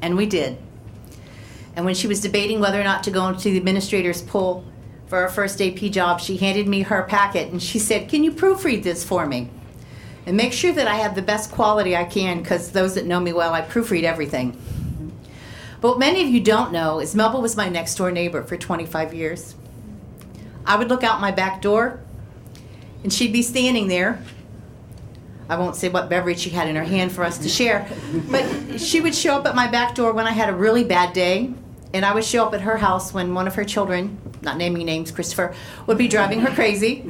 And we did. And when she was debating whether or not to go into the administrator's pool for her first AP job, she handed me her packet and she said, "Can you proofread this for me? And make sure that I have the best quality I can, because those that know me well, I proofread everything." But what many of you don't know is Melba was my next door neighbor for 25 years. I would look out my back door and she'd be standing there. I won't say what beverage she had in her hand for us to share, but she would show up at my back door when I had a really bad day, And I would show up at her house when one of her children, not naming names, Christopher, would be driving her crazy.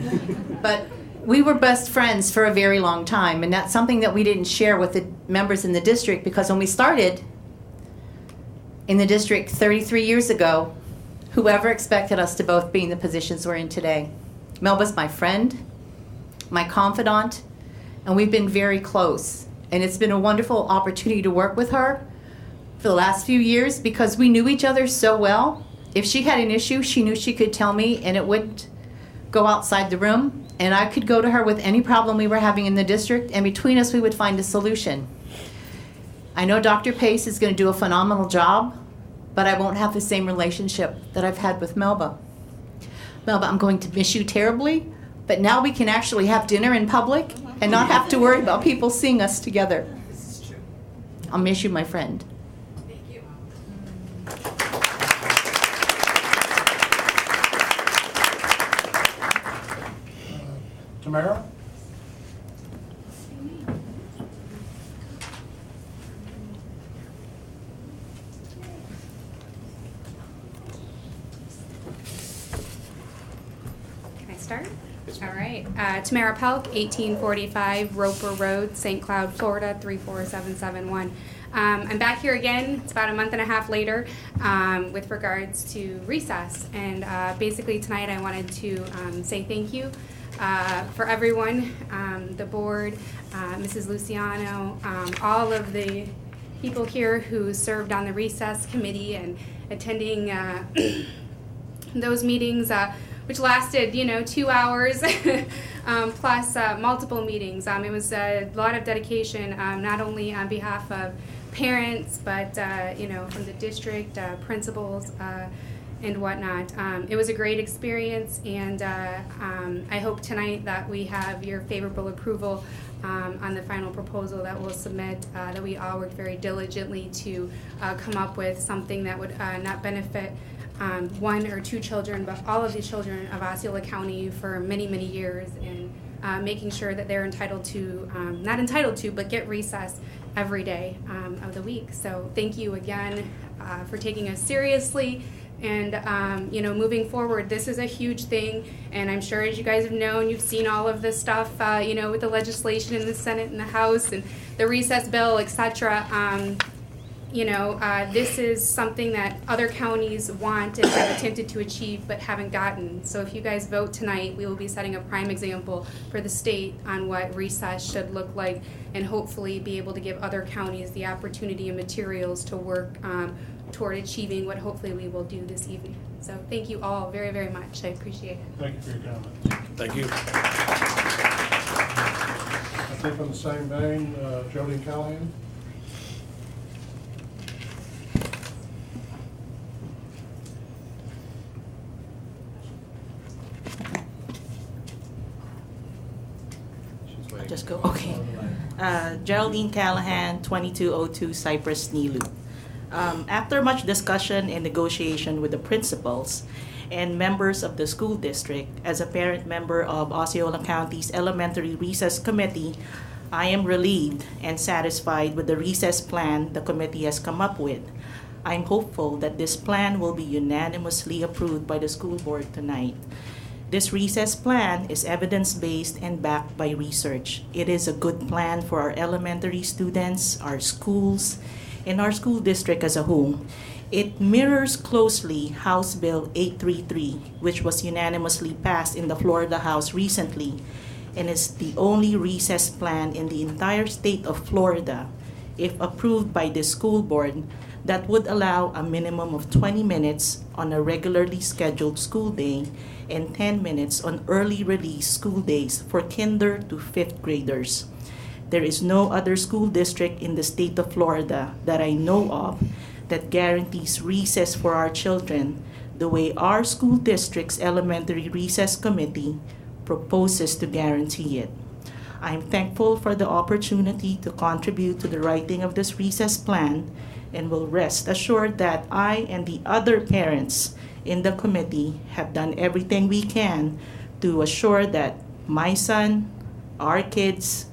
But we were best friends for a very long time, and that's something that we didn't share with the members in the district, because when we started in the district 33 years ago, whoever expected us to both be in the positions we're in today? Melba's my friend, my confidant, and we've been very close. And it's been a wonderful opportunity to work with her for the last few years because we knew each other so well. If she had an issue, she knew she could tell me and it wouldn't go outside the room. And I could go to her with any problem we were having in the district, and between us we would find a solution. I know Dr. Pace is going to do a phenomenal job, but I won't have the same relationship that I've had with Melba. Melba, I'm going to miss you terribly, but now we can actually have dinner in public and not have to worry about people seeing us together. This is true. I'll miss you, my friend. Thank you. Tamara? Can I start? All right. Tamara Pelk, 1845 Roper Road, St. Cloud, Florida, 34771. I'm back here again. It's about a month and a half later with regards to recess. And basically tonight I wanted to say thank you for everyone, the board, Mrs. Luciano, all of the people here who served on the recess committee and attending those meetings, which lasted, 2 hours, plus multiple meetings. It was a lot of dedication, not only on behalf of parents, but, from the district, principals, and whatnot. It was a great experience, and I hope tonight that we have your favorable approval on the final proposal that we'll submit, that we all worked very diligently to come up with something that would not benefit one or two children, but all of the children of Osceola County for many, many years, and making sure that they're entitled to, not entitled to, but get recess every day of the week. So thank you again for taking us seriously. And, moving forward, this is a huge thing. And I'm sure, as you guys have known, you've seen all of this stuff, with the legislation in the Senate and the House and the recess bill, et cetera. This is something that other counties want and have attempted to achieve but haven't gotten. So if you guys vote tonight, we will be setting a prime example for the state on what recess should look like, and hopefully be able to give other counties the opportunity and materials to work toward achieving what hopefully we will do this evening. So thank you all very, very much. I appreciate it. Thank you for your comment. Thank you. I think in the same vein, Jolene Callahan. Just go, okay. Geraldine Callahan, 2202 Cypress Nilu. After much discussion and negotiation with the principals and members of the school district, as a parent member of Osceola County's Elementary Recess Committee, I am relieved and satisfied with the recess plan the committee has come up with. I'm hopeful that this plan will be unanimously approved by the school board tonight. This recess plan is evidence-based and backed by research. It is a good plan for our elementary students, our schools, and our school district as a whole. It mirrors closely House Bill 833, which was unanimously passed in the Florida House recently, and is the only recess plan in the entire state of Florida, if approved by the school board, that would allow a minimum of 20 minutes on a regularly scheduled school day and 10 minutes on early release school days for kinder to 5th graders. There is no other school district in the state of Florida that I know of that guarantees recess for our children the way our school district's elementary recess committee proposes to guarantee it. I am thankful for the opportunity to contribute to the writing of this recess plan, and will rest assured that I and the other parents in the committee have done everything we can to assure that my son, our kids,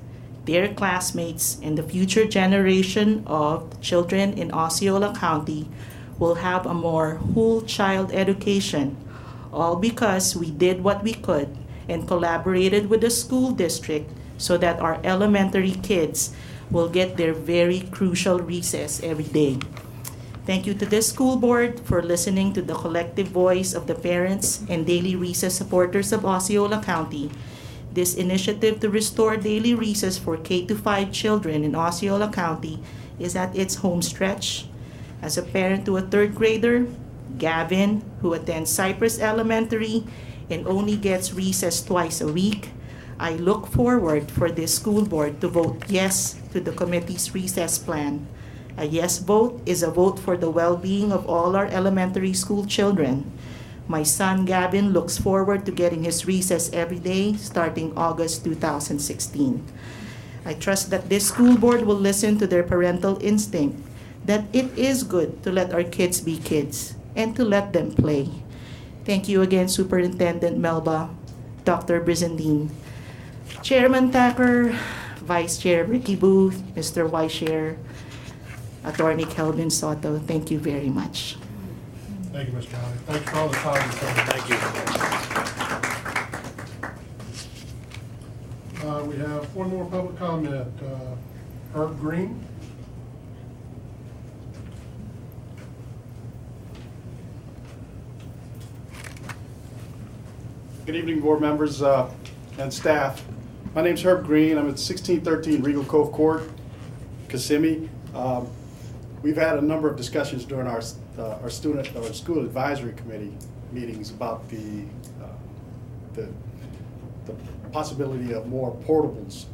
their classmates, and the future generation of children in Osceola County will have a more whole child education, all because we did what we could and collaborated with the school district so that our elementary kids will get their very crucial recess every day. Thank you to the school board for listening to the collective voice of the parents and daily recess supporters of Osceola County. This initiative to restore daily recess for K-5 children in Osceola County is at its home stretch. As a parent to a third grader, Gavin, who attends Cypress Elementary and only gets recess twice a week, I look forward for this school board to vote yes to the committee's recess plan. A yes vote is a vote for the well-being of all our elementary school children. My son Gavin looks forward to getting his recess every day starting August 2016. I trust that this school board will listen to their parental instinct that it is good to let our kids be kids and to let them play. Thank you again, Superintendent Melba, Dr. Brizendine, Chairman Thacker, Vice Chair Ricky Booth, Mr. Vice Chair, Attorney Kelvin Soto. Thank you very much. Thank you, Ms. County. Thank you for all the time. Thank you. We have one more public comment. Herb Green. Good evening, board members and staff. My name's Herb Green. I'm at 1613 Regal Cove Court, Kissimmee. We've had a number of discussions during our school advisory committee meetings about the possibility of more portables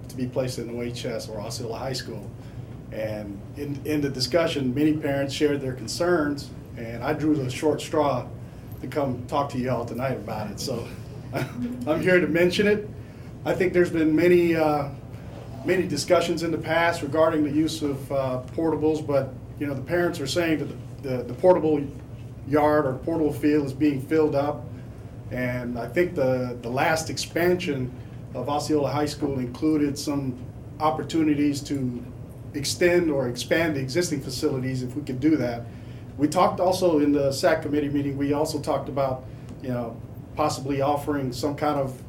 to be placed in OHS or Osceola High School. And in the discussion, many parents shared their concerns, and I drew the short straw to come talk to you all tonight about it. So I'm here to mention it. I think there's been many discussions in the past regarding the use of portables, but you know, the parents are saying that the portable yard or portable field is being filled up, and I think the last expansion of Osceola High School included some opportunities to extend or expand the existing facilities if we could do that. We talked also in the SAC committee meeting, we also talked about, you know, possibly offering some kind of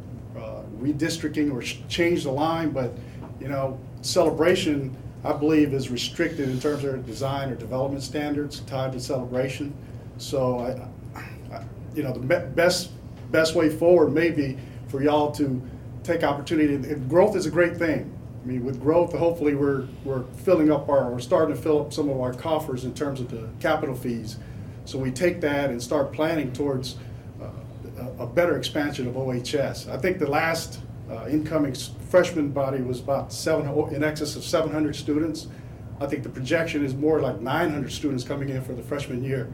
redistricting or change the line, but you know, Celebration, I believe, is restricted in terms of their design or development standards tied to Celebration. So, you know, the best way forward may be for y'all to take opportunity. And growth is a great thing. I mean, with growth, hopefully we're starting to fill up some of our coffers in terms of the capital fees. So we take that and start planning towards a better expansion of OHS. I think the last incoming freshman body was about in excess of 700 students. I think the projection is more like 900 students coming in for the freshman year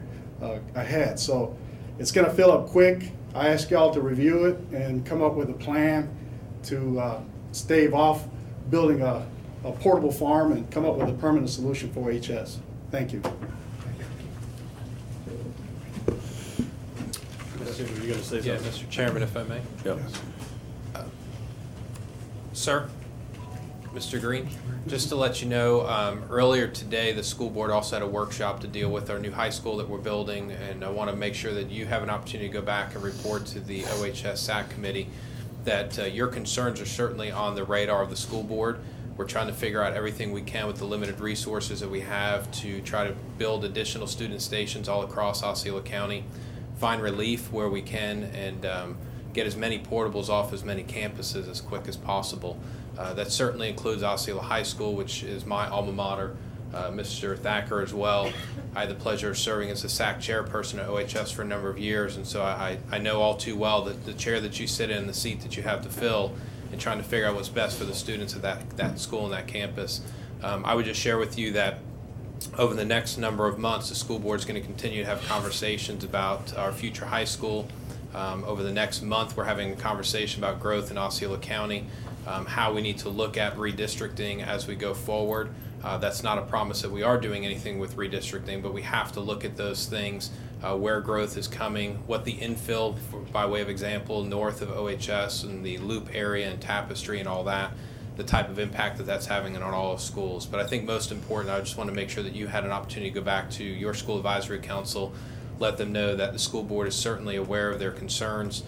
ahead. So it's going to fill up quick. I ask y'all to review it and come up with a plan to stave off building a portable farm and come up with a permanent solution for OHS. Thank you. You're going to say something? Yeah, Mr. Chairman, if I may. Yep. Sir, Mr. Green, just to let you know, earlier today the school board also had a workshop to deal with our new high school that we're building, and I want to make sure that you have an opportunity to go back and report to the OHS SAC committee that your concerns are certainly on the radar of the school board. We're trying to figure out everything we can with the limited resources that we have to try to build additional student stations all across Osceola County, find relief where we can, and get as many portables off as many campuses as quick as possible. That certainly includes Osceola High School, which is my alma mater, Mr. Thacker as well. I had the pleasure of serving as the SAC chairperson at OHS for a number of years, and so I know all too well that the chair that you sit in, the seat that you have to fill, and trying to figure out what's best for the students at that school and that campus. I would just share with you that over the next number of months, the school board is going to continue to have conversations about our future high school. Over the next month, we're having a conversation about growth in Osceola County, how we need to look at redistricting as we go forward. That's not a promise that we are doing anything with redistricting, but we have to look at those things, where growth is coming, what the infill, by way of example, north of OHS and the Loop area and Tapestry and all that the type of impact that that's having on all schools. But I think most important, I just want to make sure that you had an opportunity to go back to your school advisory council, let them know that the school board is certainly aware of their concerns.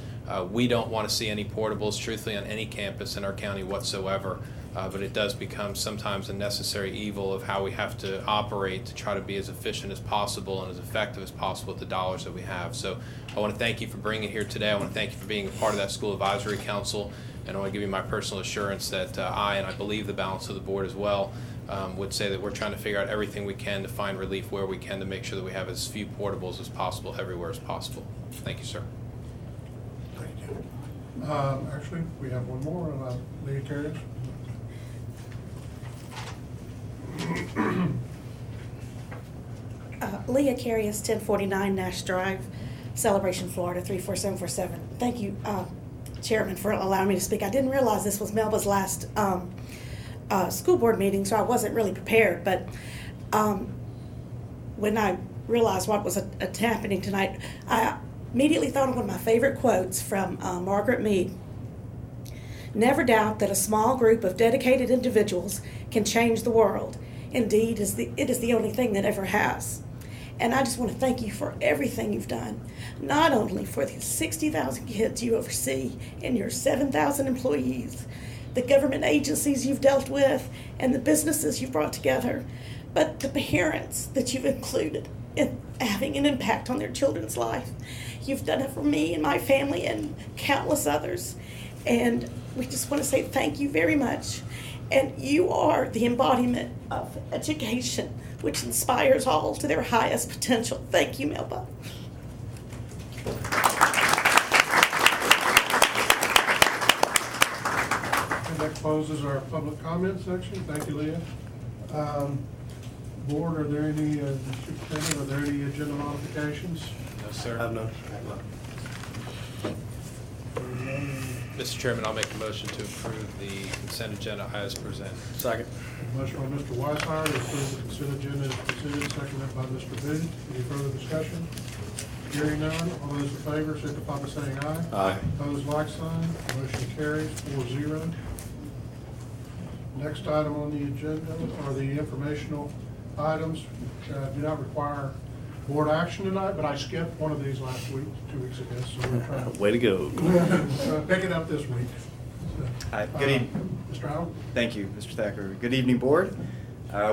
We don't want to see any portables, truthfully, on any campus in our county whatsoever. But it does become sometimes a necessary evil of how we have to operate to try to be as efficient as possible and as effective as possible with the dollars that we have. So I want to thank you for bringing it here today. I want to thank you for being a part of that school advisory council. And I want to give you my personal assurance that I, and I believe the balance of the board as well, would say that we're trying to figure out everything we can to find relief where we can to make sure that we have as few portables as possible everywhere as possible. Thank you, sir. Thank you. Actually, we have one more. Leah Carriage. Leah Carius, 1049 Nash Drive, Celebration, Florida, 34747. Thank you, Chairman, for allowing me to speak. I didn't realize this was Melba's last school board meeting, so I wasn't really prepared. But when I realized what was happening tonight, I immediately thought of one of my favorite quotes from Margaret Mead. Never doubt that a small group of dedicated individuals can change the world. Indeed, it is the only thing that ever has. And I just want to thank you for everything you've done, not only for the 60,000 kids you oversee and your 7,000 employees, the government agencies you've dealt with, and the businesses you've brought together, but the parents that you've included in having an impact on their children's life. You've done it for me and my family and countless others. And we just want to say thank you very much. And you are the embodiment of education, which inspires all to their highest potential. Thank you, Melba. And that closes our public comment section. Thank you, Leah. Board, are there any, Superintendent, are there any agenda modifications? No, sir. I have none. Mr. Chairman, I'll make a motion to approve the consent agenda as presented. Second. Motion by Mr. Weishaupt to approve the consent agenda as presented, seconded by Mr. Booth. Any further discussion? Hearing none, all those in favor signify by saying aye. Aye. Opposed, like sign. Motion carries 4-0. Next item on the agenda are the informational items, which do not require board action tonight, but I skipped one of these last week, 2 weeks ago, so we're trying to Way to go. pick it up this week. Hi, good evening. Mr. Allen? Thank you, Mr. Thacker. Good evening, board.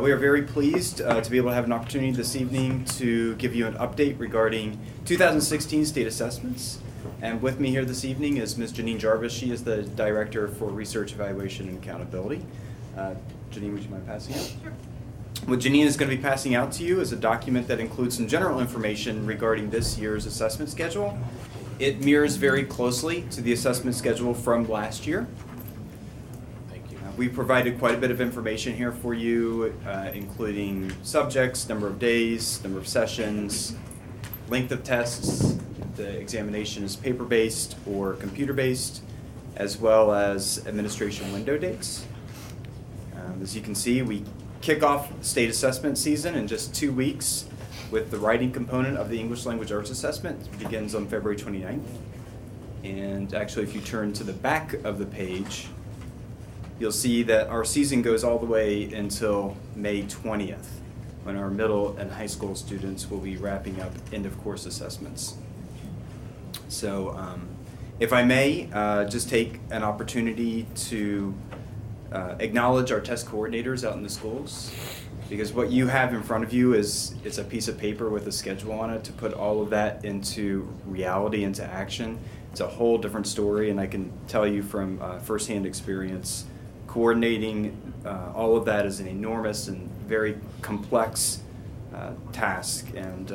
We are very pleased to be able to have an opportunity this evening to give you an update regarding 2016 state assessments. And with me here this evening is Ms. Janine Jarvis. She is the Director for Research, Evaluation, and Accountability. Janine, would you mind passing out? Sure. What Janine is going to be passing out to you is a document that includes some general information regarding this year's assessment schedule. It mirrors very closely to the assessment schedule from last year. Thank you. We provided quite a bit of information here for you, including subjects, number of days, number of sessions, length of tests, the examination is paper-based or computer-based, as well as administration window dates. As you can see, we kick off state assessment season in just 2 weeks with the writing component of the English Language Arts Assessment. It begins on February 29th. And actually, if you turn to the back of the page, you'll see that our season goes all the way until May 20th, when our middle and high school students will be wrapping up end of course assessments. So if I may, just take an opportunity to acknowledge our test coordinators out in the schools, because what you have in front of you is a piece of paper with a schedule on it. To put all of that into reality, into action, it's a whole different story, and I can tell you from firsthand experience, coordinating all of that is an enormous and very complex task, and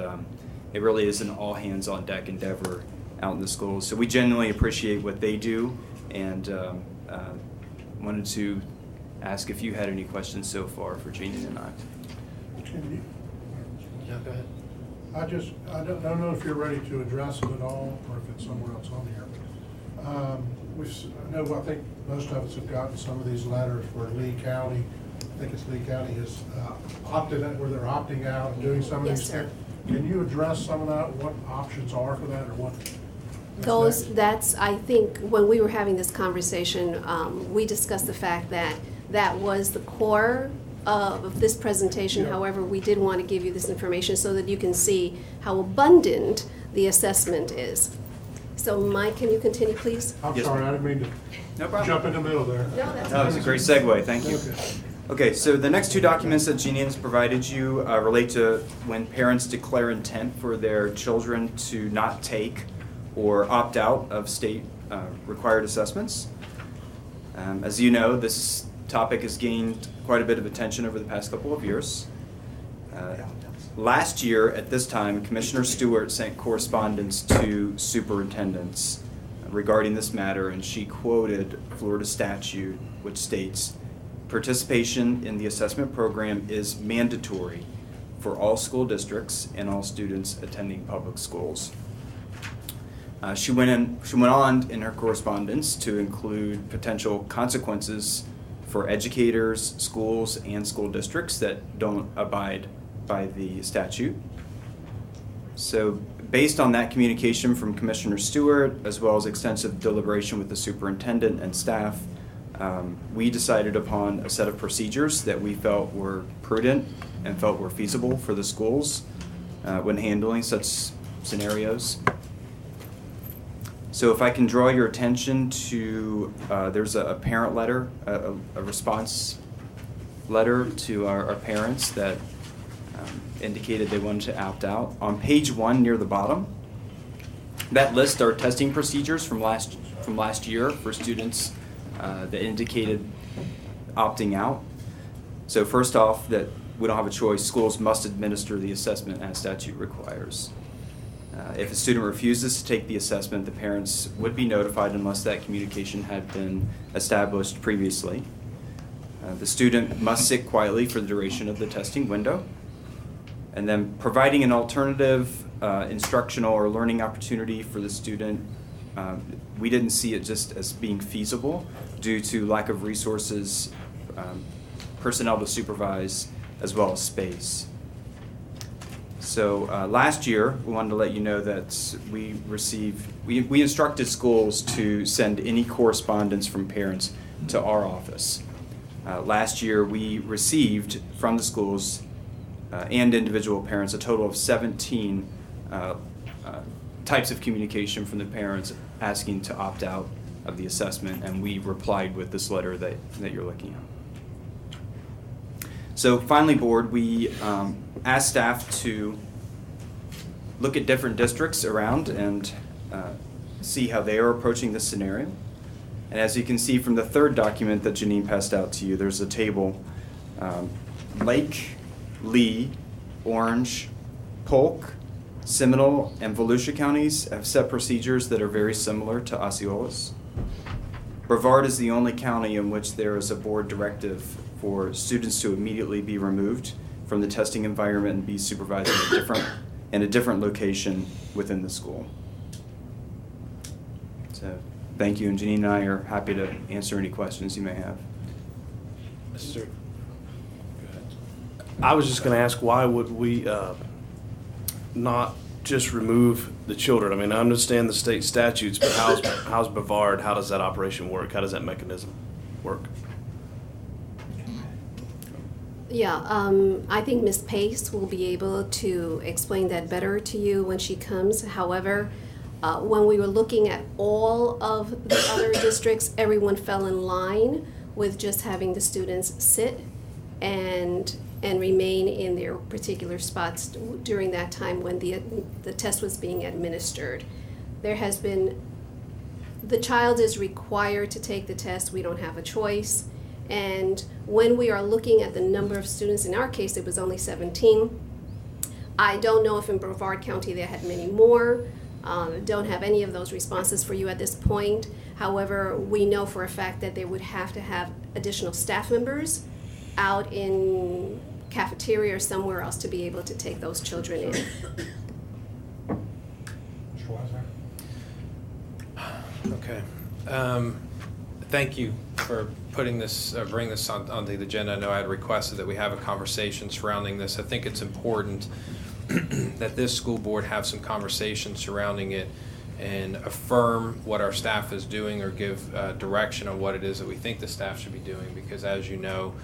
it really is an all-hands-on-deck endeavor out in the schools. So we genuinely appreciate what they do, and wanted to ask if you had any questions so far for Jeannie and I. Yeah, go ahead. I don't know if you're ready to address it at all, or if it's somewhere else on here. I think most of us have gotten some of these letters where Lee County, I think it's Lee County, has opted out, where they're opting out and doing some of these things. Can you address some of that, what options are for that, or what? I think when we were having this conversation, we discussed the fact that that was the core of this presentation. However, we did want to give you this information so that you can see how abundant the assessment is. So Mike, can you continue, please? I'm sorry, I didn't mean to jump in the middle there. No, that's That was a great segue, thank you. Okay, so the next two documents that Janine has provided you relate to when parents declare intent for their children to not take or opt out of state required assessments. As you know, this topic has gained quite a bit of attention over the past couple of years. Last year, at this time, Commissioner Stewart sent correspondence to superintendents regarding this matter, and she quoted Florida statute, which states, "Participation in the assessment program is mandatory for all school districts and all students attending public schools." She went on in her correspondence to include potential consequences for educators, schools, and school districts that don't abide by the statute. So based on that communication from Commissioner Stewart, as well as extensive deliberation with the superintendent and staff, we decided upon a set of procedures that we felt were prudent and felt were feasible for the schools when handling such scenarios. So if I can draw your attention to, there's a parent letter, a response letter to our parents that indicated they wanted to opt out. On page 1 near the bottom, that lists our testing procedures from last year for students that indicated opting out. So first off, that we don't have a choice. Schools must administer the assessment as statute requires. If a student refuses to take the assessment, the parents would be notified unless that communication had been established previously. The student must sit quietly for the duration of the testing window. And then providing an alternative instructional or learning opportunity for the student, we didn't see it just as being feasible due to lack of resources, personnel to supervise, as well as space. So last year, we wanted to let you know that we instructed schools to send any correspondence from parents to our office. Last year, we received from the schools and individual parents a total of 17 types of communication from the parents asking to opt out of the assessment, and we replied with this letter that you're looking at. So finally, board, we asked staff to look at different districts around and see how they are approaching this scenario. And as you can see from the third document that Janine passed out to you, there's a table. Lake, Lee, Orange, Polk, Seminole, and Volusia counties have set procedures that are very similar to Osceola's. Brevard is the only county in which there is a board directive for students to immediately be removed from the testing environment and be supervised in a different location within the school. So thank you, and Janine and I are happy to answer any questions you may have. Mr. I was just going to ask, why would we not just remove the children? I mean, I understand the state statutes, but how's Brevard? How does that operation work? How does that mechanism work? Yeah, I think Ms. Pace will be able to explain that better to you when she comes. However, when we were looking at all of the other districts, everyone fell in line with just having the students sit and remain in their particular spots during that time when the test was being administered. There has been, the child is required to take the test. We don't have a choice. And when we are looking at the number of students, in our case it was only 17. I don't know if in Brevard County they had many more. Don't have any of those responses for you at this point. However, we know for a fact that they would have to have additional staff members out in cafeteria or somewhere else to be able to take those children in. Okay. Thank you for putting this, bringing this onto the agenda. I know I had requested that we have a conversation surrounding this. I think it's important that this school board have some conversation surrounding it and affirm what our staff is doing or give direction on what it is that we think the staff should be doing, because as you know,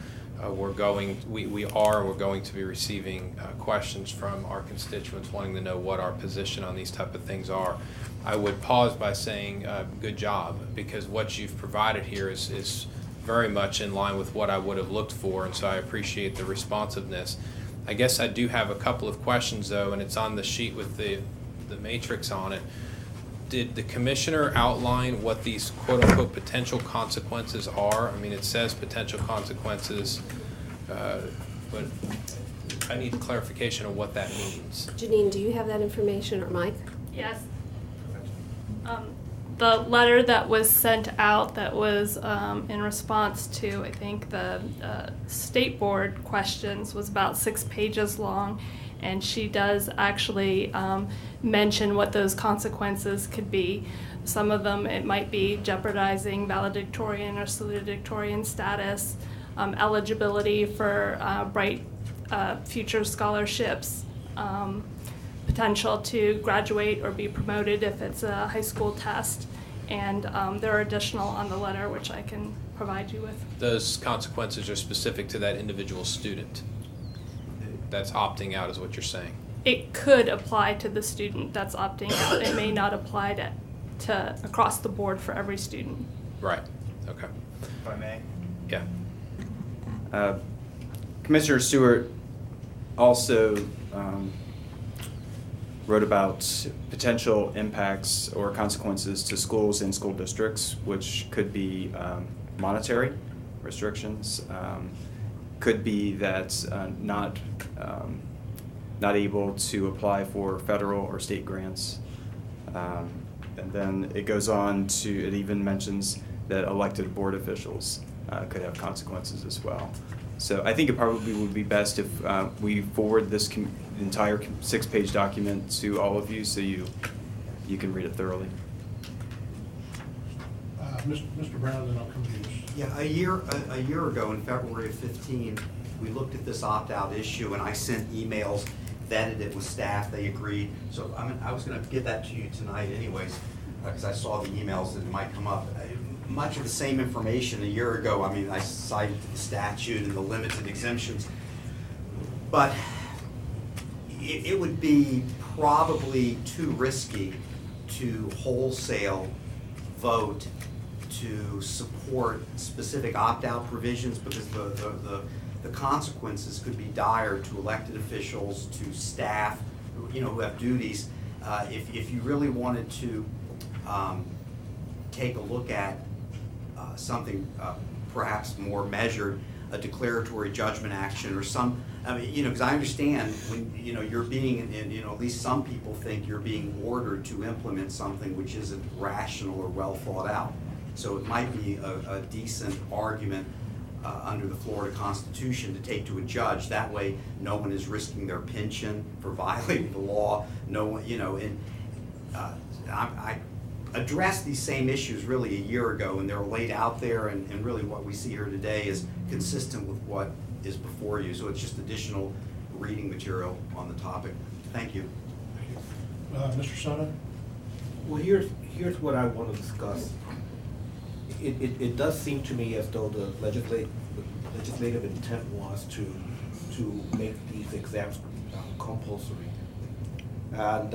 we're going to be receiving questions from our constituents wanting to know what our position on these type of things are. I would pause by saying good job, because what you've provided here is very much in line with what I would have looked for, and so I appreciate the responsiveness. I guess I do have a couple of questions though, and it's on the sheet with the matrix on it. Did the commissioner outline what these quote-unquote potential consequences are? I mean, it says potential consequences, but I need clarification of what that means. Janine, do you have that information, or Mike? Yes. The letter that was sent out that was in response to, I think, the state board questions was about 6 pages long, and she does actually mention what those consequences could be. Some of them, it might be jeopardizing valedictorian or salutatorian status, eligibility for bright future scholarships, potential to graduate or be promoted if it's a high school test, and there are additional on the letter which I can provide you with. Those consequences are specific to that individual student that's opting out, is what you're saying? It could apply to the student that's opting out. It may not apply to across the board for every student. Right, okay. If I may? Yeah. Commissioner Stewart also wrote about potential impacts or consequences to schools and school districts, which could be monetary restrictions, could be that not able to apply for federal or state grants. And then it goes on to, it even mentions that elected board officials could have consequences as well. So I think it probably would be best if we forward this entire 6-page document to all of you so you can read it thoroughly. Mr. Brown, then I'll come to you. Yeah, a year ago in February of 15, we looked at this opt-out issue, and I sent emails, vetted it with staff, they agreed. So I was going to give that to you tonight anyways, because I saw the emails that might come up. Much of the same information a year ago. I mean, I cited the statute and the limited exemptions, but it would be probably too risky to wholesale vote to support specific opt-out provisions, because the consequences could be dire to elected officials, to staff, who have duties. If you really wanted to take a look at something perhaps more measured, a declaratory judgment action or some, because I understand when, you're being, at least some people think you're being ordered to implement something which isn't rational or well thought out. So it might be a decent argument under the Florida Constitution to take to a judge. That way, no one is risking their pension for violating the law. No one, I addressed these same issues really a year ago, and they're laid out there, and really what we see here today is consistent with what is before you. So it's just additional reading material on the topic. Thank you. Mr. Soto? Well, here's what I want to discuss. It does seem to me as though the legislative intent was to make these exams compulsory, and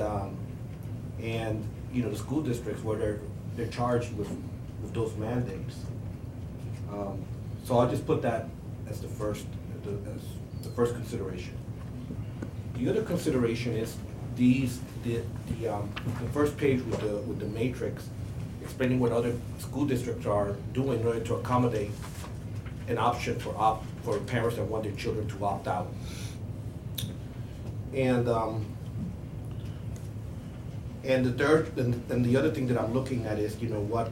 the school districts where they're charged with those mandates. So I'll just put that as the first consideration. The other consideration is the first page with the matrix explaining what other school districts are doing in order to accommodate an option for parents that want their children to opt out. And the other thing that I'm looking at is, what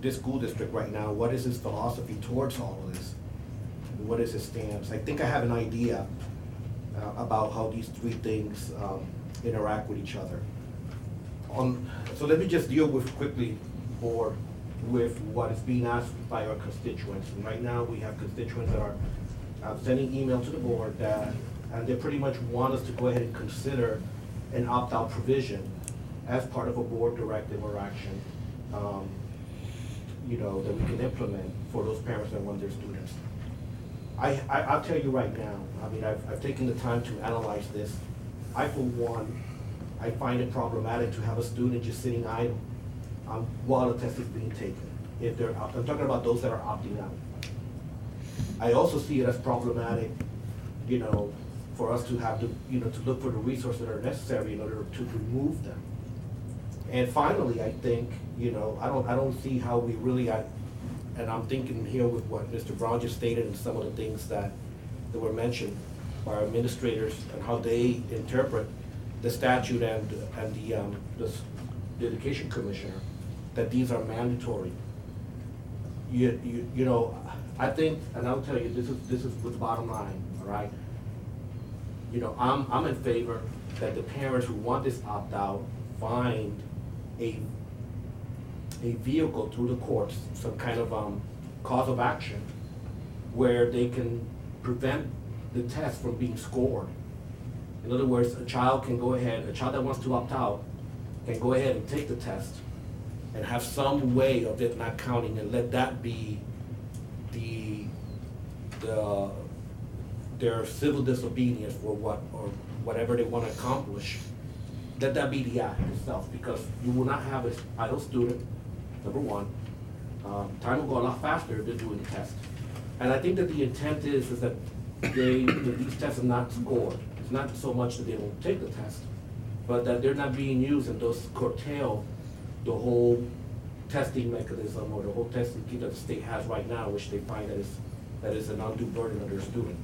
this school district right now, what is its philosophy towards all of this? What is its stance? I think I have an idea about how these three things interact with each other. So let me just deal quickly with what is being asked by our constituents. And right now we have constituents that are sending email to the board and they pretty much want us to go ahead and consider an opt-out provision as part of a board directive or action, that we can implement for those parents that want their students. I'll tell you right now, I mean, I've taken the time to analyze this. I, for one, I find it problematic to have a student just sitting idle while a test is being taken. I'm talking about those that are opting out. I also see it as problematic, for us to have to, to look for the resources that are necessary in order to remove them. And finally, I think, I don't see how we really, and I'm thinking here with what Mr. Brown just stated and some of the things that were mentioned by our administrators and how they interpret the statute and the education commissioner, that these are mandatory. I think, and I'll tell you, this is the bottom line, all right? I'm in favor that the parents who want this opt-out find a vehicle through the courts, some kind of cause of action, where they can prevent the test from being scored. In other words, a child that wants to opt out can go ahead and take the test and have some way of it not counting, and let that be their civil disobedience for whatever they want to accomplish. Let that be the act itself, because you will not have an idle student, number one. Time will go a lot faster if they're doing the test. And I think that the intent is that these tests are not scored. It's not so much that they won't take the test, but that they're not being used, and those curtail the whole testing mechanism or the whole testing key that the state has right now, which they find that is an undue burden on their student.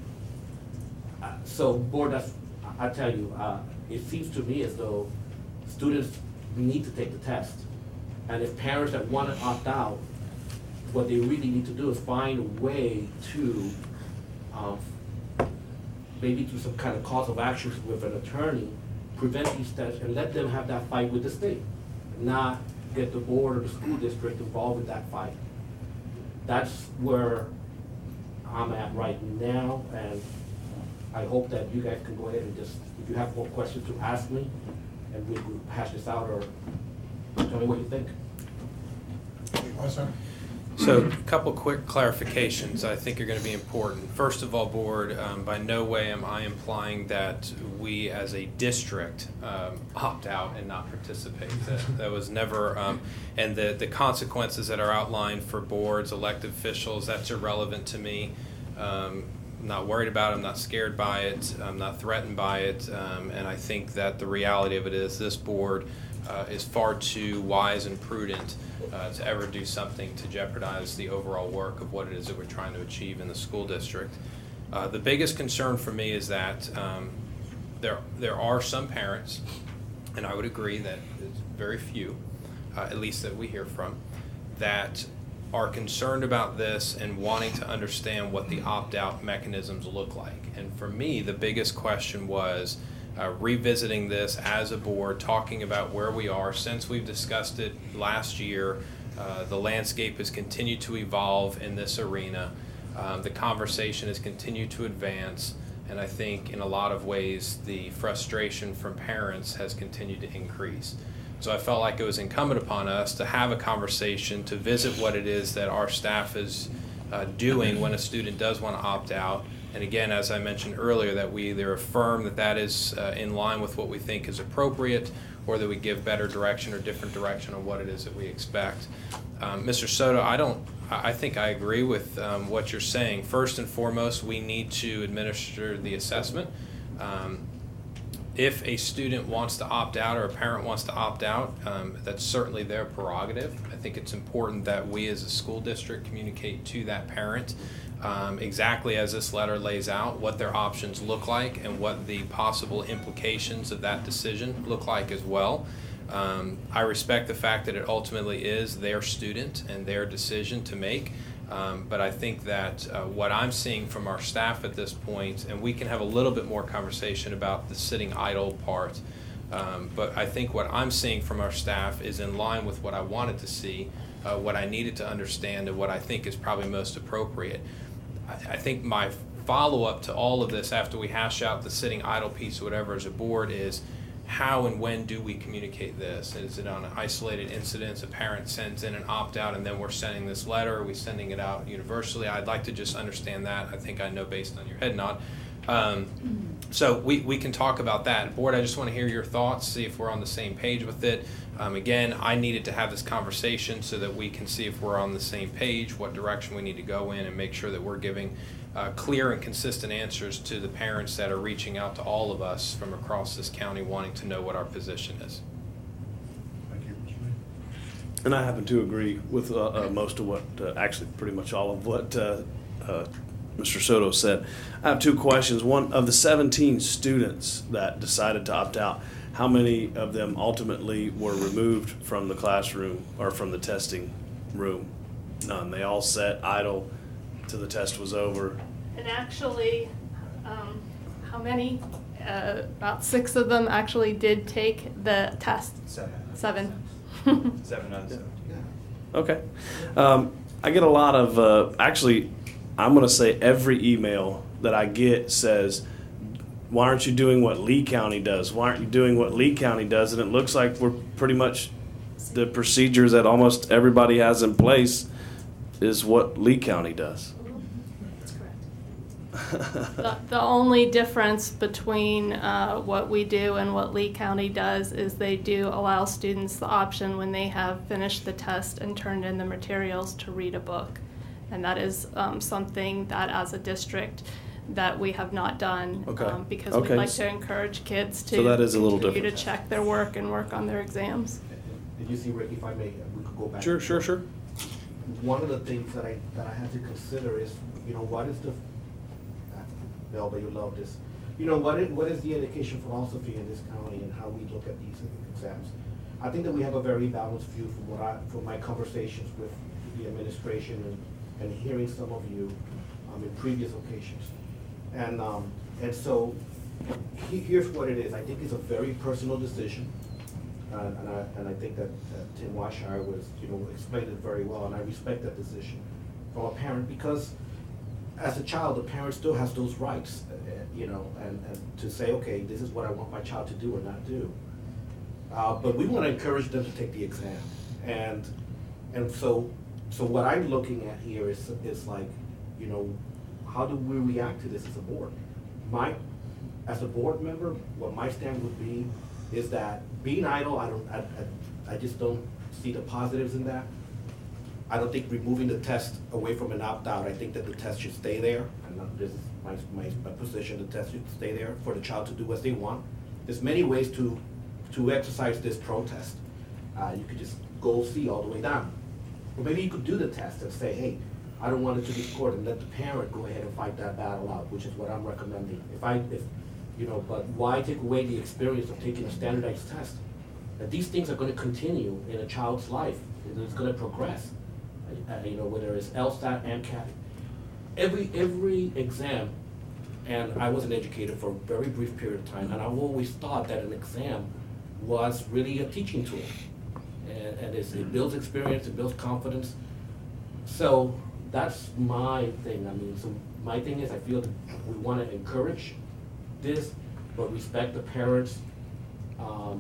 So, board, I tell you, it seems to me as though students need to take the test. And if parents that want to opt out, what they really need to do is find a way to, maybe through some kind of cause of action with an attorney, prevent these tests and let them have that fight with the state, not get the board or the school district involved in that fight. That's where I'm at right now, and I hope that you guys can go ahead and just, if you have more questions to ask me, and we'll hash this out, or tell me what you think. So a couple quick clarifications I think are going to be important. First of all, board, by no way am I implying that we as a district opt out and not participate. That was never, and the consequences that are outlined for boards, elected officials, that's irrelevant to me. I'm not worried about it, I'm not scared by it, I'm not threatened by it, and I think that the reality of it is this board is far too wise and prudent to ever do something to jeopardize the overall work of what it is that we're trying to achieve in the school district. The biggest concern for me is that there are some parents, and I would agree that it's very few, at least that we hear from, that are concerned about this and wanting to understand what the opt-out mechanisms look like. And for me, the biggest question was revisiting this as a board, talking about where we are since we've discussed it last year. The landscape has continued to evolve in this arena. The conversation has continued to advance, and I think in a lot of ways the frustration from parents has continued to increase. So I felt like it was incumbent upon us to have a conversation, to visit what it is that our staff is doing when a student does want to opt out. And again, as I mentioned earlier, that we either affirm that that is in line with what we think is appropriate, or that we give better direction or different direction on what it is that we expect. Mr. Soto, I think I agree with what you're saying. First and foremost, we need to administer the assessment. If a student wants to opt out or a parent wants to opt out, that's certainly their prerogative. I think it's important that we as a school district communicate to that parent exactly as this letter lays out what their options look like and what the possible implications of that decision look like as well. I respect the fact that it ultimately is their student and their decision to make. But I think that what I'm seeing from our staff at this point, and we can have a little bit more conversation about the sitting idle part, but I think what I'm seeing from our staff is in line with what I wanted to see, what I needed to understand, and what I think is probably most appropriate. I think my follow-up to all of this after we hash out the sitting idle piece or whatever as a board is, how and when do we communicate this? Is it on an isolated incident? A parent sends in an opt-out and then we're sending this letter? Are we sending it out universally? I'd like to just understand that. I think I know based on your head nod. So we can talk about that. Board, I just want to hear your thoughts, see if we're on the same page with it. Again, I needed to have this conversation so that we can see if we're on the same page, what direction we need to go in, and make sure that we're giving clear and consistent answers to the parents that are reaching out to all of us from across this county wanting to know what our position is. Thank you, Mr. Lee. And I happen to agree with most of what, actually pretty much all of what Mr. Soto said. I have two questions. One, of the 17 students that decided to opt out, how many of them ultimately were removed from the classroom or from the testing room? None. They all sat idle till the test was over. And actually, how many? About 6 of them actually did take the test. 7. 7. 7 out of 7. Okay. I get a lot of, actually, I'm going to say every email that I get says, why aren't you doing what Lee County does? Why aren't you doing what Lee County does? And it looks like we're pretty much the procedures that almost everybody has in place is what Lee County does. That's correct. The only difference between what we do and what Lee County does is they do allow students the option when they have finished the test and turned in the materials to read a book. And that is something that as a district that we have not done because we'd like to encourage kids to so that is a little continue different. to check their work and work on their exams. Did you see, Rick, if I may, we could go back. Sure. One of the things that I had to consider is, what is the, Melba, you love this. What is the education philosophy in this county and how we look at these exams? I think that we have a very balanced view from my conversations with the administration and hearing some of you in previous occasions. And so here's what it is. I think it's a very personal decision. And I think that Tim Washire was, explained it very well, and I respect that decision from a parent because as a child, the parent still has those rights, and to say, okay, this is what I want my child to do or not do. But we want to encourage them to take the exam. And so what I'm looking at here is like, how do we react to this as a board? As a board member, what my stand would be is that being idle, I just don't see the positives in that. I don't think removing the test away from an opt-out, I think that the test should stay there. And this is my position, the test should stay there for the child to do what they want. There's many ways to exercise this protest. You could just go see all the way down. Or maybe you could do the test and say, hey, I don't want it to be scored, and let the parent go ahead and fight that battle out, which is what I'm recommending. But why take away the experience of taking a standardized test? That these things are going to continue in a child's life, and it's going to progress. Whether it's LSAT and CAT, every exam, and I was an educator for a very brief period of time, and I've always thought that an exam was really a teaching tool, and it builds experience, it builds confidence. So that's my thing. So my thing is I feel that we want to encourage this, but respect the parents'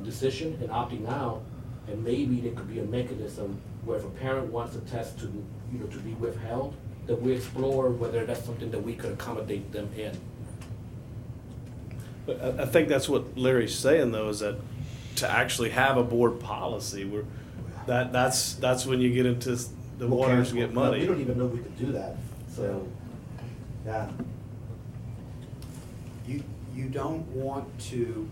decision in opting out, and maybe there could be a mechanism where if a parent wants a test to be withheld, that we explore whether that's something that we could accommodate them in. But I think that's what Larry's saying, though, is that to actually have a board policy, that's when you get into the waters get muddy. We don't even know we could do that. So, yeah. You don't want to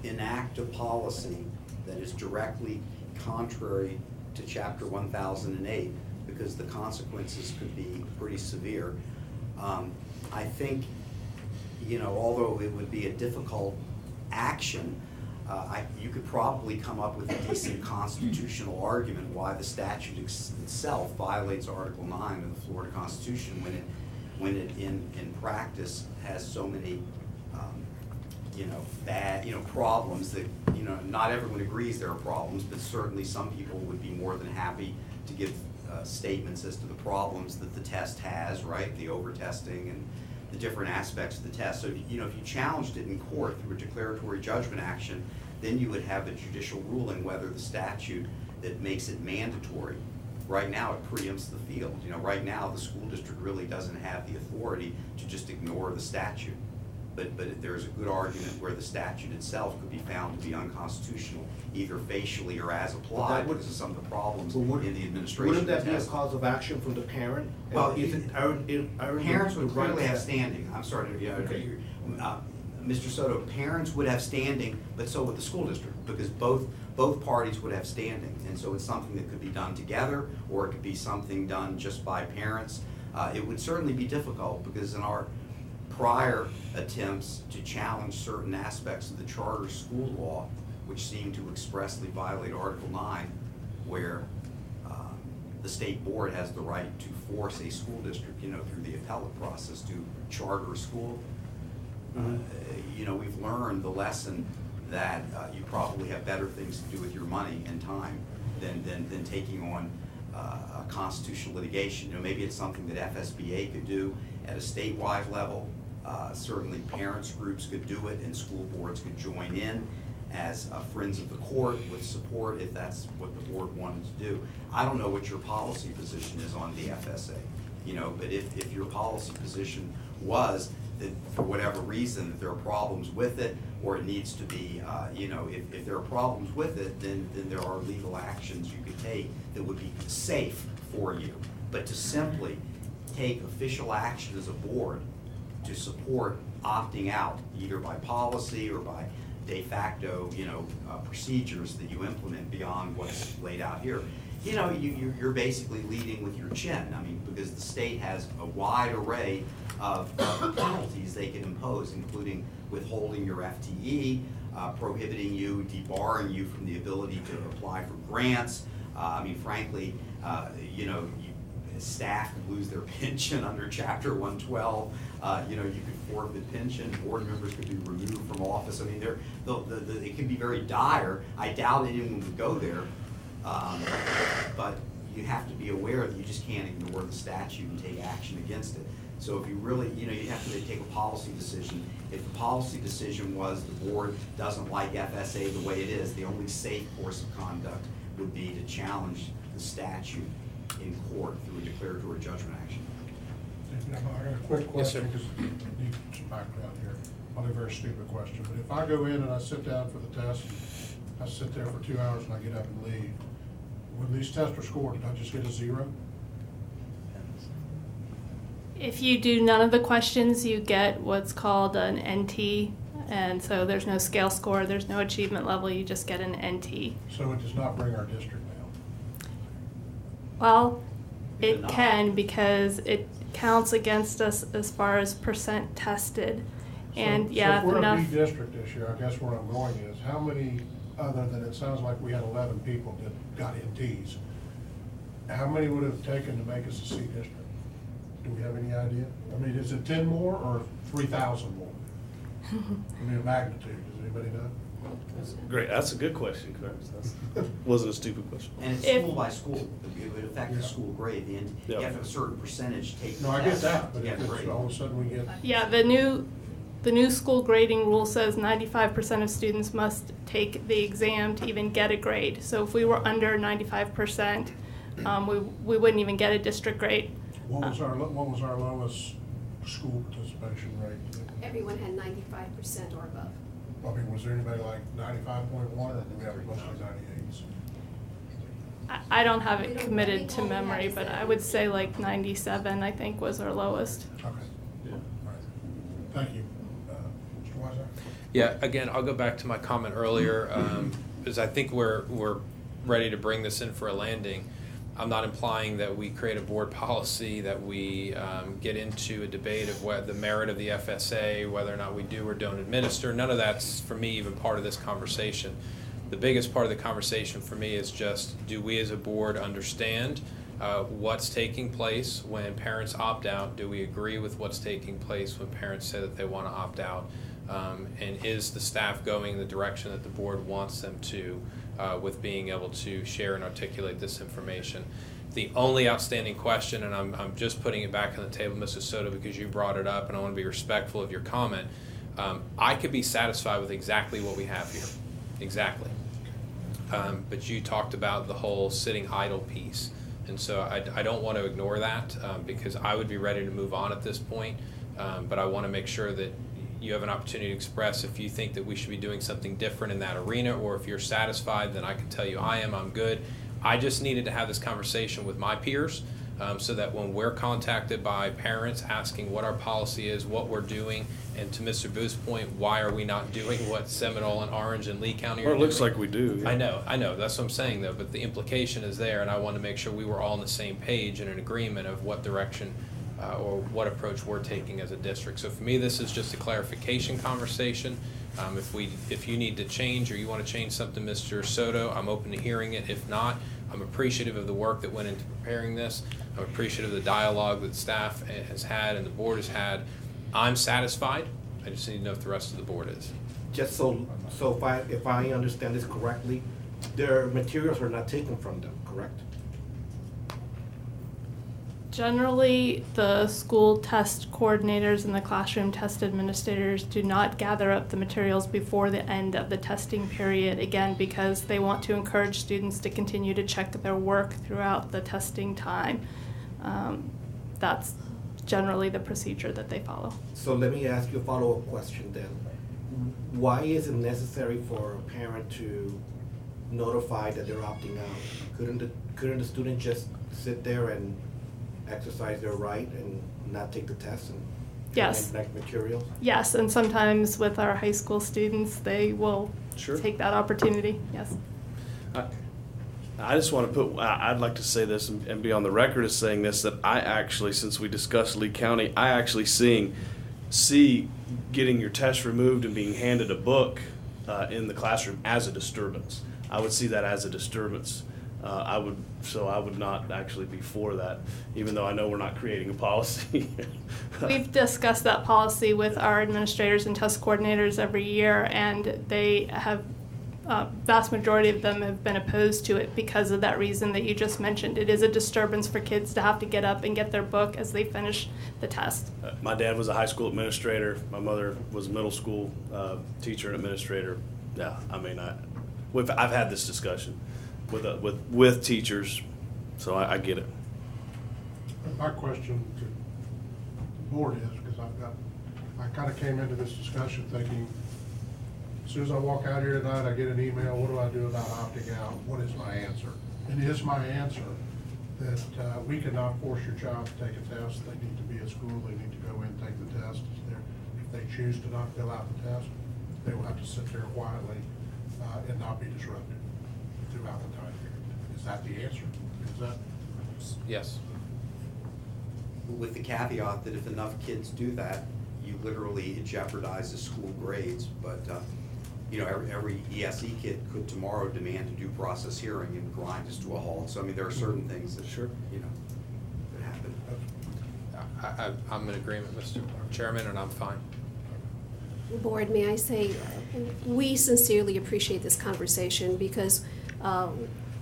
enact a policy that is directly contrary to Chapter 1008 because the consequences could be pretty severe. I think, although it would be a difficult action, you could probably come up with a decent constitutional argument why the statute itself violates Article 9 of the Florida Constitution when it in practice has so many bad problems that not everyone agrees there are problems, but certainly some people would be more than happy to give statements as to the problems that the test has, right? The over-testing and the different aspects of the test. So, you know, if you challenged it in court through a declaratory judgment action, then you would have a judicial ruling whether the statute that makes it mandatory. Right now, it preempts the field. You know, right now, the school district really doesn't have the authority to just ignore the statute. But there's a good argument where the statute itself could be found to be unconstitutional, either facially or as applied, because of some of the problems in the administration. Wouldn't that be a cause of action from the parent? Well, parents would clearly have standing. I'm sorry to, Okay. Mr. Soto, parents would have standing, but so would the school district, because both parties would have standing. And so it's something that could be done together, or it could be something done just by parents. It would certainly be difficult, because in our prior attempts to challenge certain aspects of the charter school law, which seem to expressly violate Article 9, where the state board has the right to force a school district, you know, through the appellate process to charter a school. You know, we've learned the lesson that you probably have better things to do with your money and time than taking on constitutional litigation. You know, maybe it's something that FSBA could do at a statewide level. Certainly parents groups could do it, and school boards could join in as friends of the court with support if that's what the board wanted to do. I don't know what your policy position is on the FSA, you know, but if your policy position was that for whatever reason that there are problems with it, or it needs to be, you know, if there are problems with it, then there are legal actions you could take that would be safe for you. But to simply take official action as a board to support opting out, either by policy or by de facto, you know, procedures that you implement beyond what's laid out here, you know, you're basically leading with your chin. I mean, because the state has a wide array of penalties they can impose, including withholding your FTE, prohibiting you, debarring you from the ability to apply for grants. I mean, frankly, you know, staff could lose their pension under Chapter 112. You know, you could forfeit pension. Board members could be removed from office. I mean, it can be very dire. I doubt anyone would go there. But you have to be aware that you just can't ignore the statute and take action against it. So if you really, you know, you have to take a policy decision. If the policy decision was the board doesn't like FSA the way it is, the only safe course of conduct would be to challenge the statute in court through a declaratory judgment action. I got a quick question, because I need some background here. Probably a very stupid question, but if I go in and I sit down for the test, I sit there for 2 hours and I get up and leave, when these tests are scored, did I just get a 0? If you do none of the questions, you get what's called an NT, and so there's no scale score, there's no achievement level, you just get an NT. So it does not bring our district down? Well, it can, because it counts against us as far as percent tested. And yeah, so if we're enough. a B district this year, I guess where I'm going is, how many, other than it sounds like we had 11 people that got NTs, how many would have taken to make us a C district? Do we have any idea? I mean, is it 10 more or 3,000 more? I mean, magnitude, does anybody know? Great, that's a good question, Chris. That wasn't a stupid question. And it's school by school. It would affect the school grade. You Yep. have to have a certain percentage take the No, I get test that, but to get if a it's grade. all of a sudden we get, Yeah, the new school grading rule says 95% of students must take the exam to even get a grade. So if we were under 95%, we wouldn't even get a district grade. what was our lowest school participation rate? Everyone had 95% or above. I mean, was there anybody like 95.1, or did we have mostly 98s? I don't have it committed to memory, but I would say like 97, I think, was our lowest. Okay. Yeah. All right. Thank you. Mr. Weiser? Yeah, again, I'll go back to my comment earlier, because I think we're ready to bring this in for a landing. I'm not implying that we create a board policy, that we get into a debate of what the merit of the FSA, whether or not we do or don't administer. None of that's, for me, even part of this conversation. The biggest part of the conversation for me is just, do we as a board understand what's taking place when parents opt out? Do we agree with what's taking place when parents say that they want to opt out? And is the staff going in the direction that the board wants them to with being able to share and articulate this information? The only outstanding question, and I'm just putting it back on the table, Mrs. Soto, because you brought it up, and I want to be respectful of your comment. I could be satisfied with exactly what we have here, exactly. But you talked about the whole sitting idle piece, and so I don't want to ignore that because I would be ready to move on at this point, but I want to make sure that you have an opportunity to express if you think that we should be doing something different in that arena, or if you're satisfied, then I can tell you I'm good. I just needed to have this conversation with my peers so that when we're contacted by parents asking what our policy is, what we're doing, and to Mr. Booth's point, why are we not doing what Seminole and Orange and Lee County are doing? Well, it looks like we do. Yeah. I know, that's what I'm saying though, but the implication is there, and I want to make sure we were all on the same page and in agreement of what direction or what approach we're taking as a district. So for me, this is just a clarification conversation. If you need to change or you want to change something, Mr. Soto, I'm open to hearing it. If not, I'm appreciative of the work that went into preparing this. I'm appreciative of the dialogue that staff has had and the board has had. I'm satisfied. I just need to know if the rest of the board is. Just so if I understand this correctly, their materials are not taken from them, correct? Generally, the school test coordinators and the classroom test administrators do not gather up the materials before the end of the testing period, again, because they want to encourage students to continue to check their work throughout the testing time. That's generally the procedure that they follow. So let me ask you a follow-up question then. Why is it necessary for a parent to notify that they're opting out? Couldn't the student just sit there and exercise their right and not take the test and yes, collect materials? Yes, and sometimes with our high school students, they will take that opportunity. Yes. I just want to I'd like to say this and be on the record as saying this, that I actually, since we discussed Lee County, I actually see getting your test removed and being handed a book in the classroom as a disturbance. I would see that as a disturbance. I would not actually be for that, even though I know we're not creating a policy. We've discussed that policy with our administrators and test coordinators every year, and they have, vast majority of them have been opposed to it because of that reason that you just mentioned. It is a disturbance for kids to have to get up and get their book as they finish the test. My dad was a high school administrator. My mother was a middle school teacher and administrator. Yeah, I mean, I've had this discussion with teachers, so I get it. My question to the board is, because I kind of came into this discussion thinking, as soon as I walk out here tonight, I get an email, what do I do about opting out? What is my answer? And is my answer that we cannot force your child to take a test? They need to be at school, they need to go in and take the test. If they choose to not fill out the test, they will have to sit there quietly and not be disrupted throughout the time period. Is that the answer? Is that? Yes. With the caveat that if enough kids do that, you literally jeopardize the school grades. But you know, every ESE kid could tomorrow demand a due process hearing and grind us to a halt. So I mean, there are certain things that you know could happen. I'm in agreement, Mr. Chairman, and I'm fine. Board, may I say, we sincerely appreciate this conversation because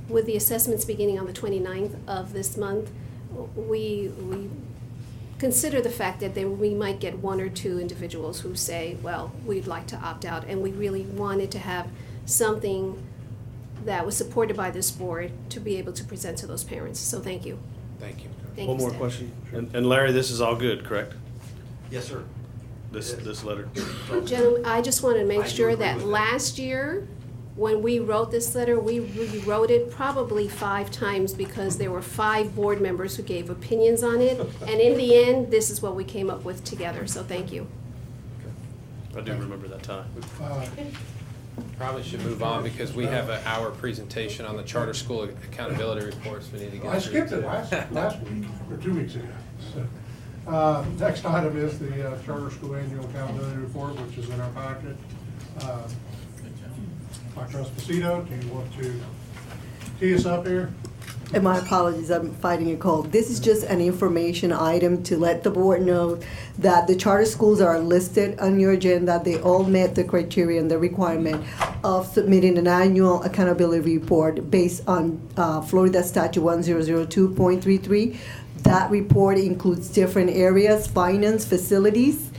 with the assessments beginning on the 29th of this month, we consider the fact that we might get one or two individuals who say, well, we'd like to opt out, and we really wanted to have something that was supported by this board to be able to present to those parents. So thank you. Thank you. One more question. And Larry, this is all good, correct? Yes, sir. This letter? Gentlemen, I just want to make sure that last year, when we wrote this letter, we rewrote it probably 5 times because there were 5 board members who gave opinions on it. And in the end, this is what we came up with together. So thank you. I do remember that time. Probably should move on because we have an hour presentation on the charter school accountability reports we need to get I skipped it last week or 2 weeks ago. So, next item is the charter school annual accountability report, which is in our packet. Dr. Esposito, do you want to tee us up here? And my apologies, I'm fighting a cold. This is just an information item to let the board know that the charter schools are listed on your agenda. They all met the criteria and the requirement of submitting an annual accountability report based on Florida Statute 1002.33. That report includes different areas: finance, facilities,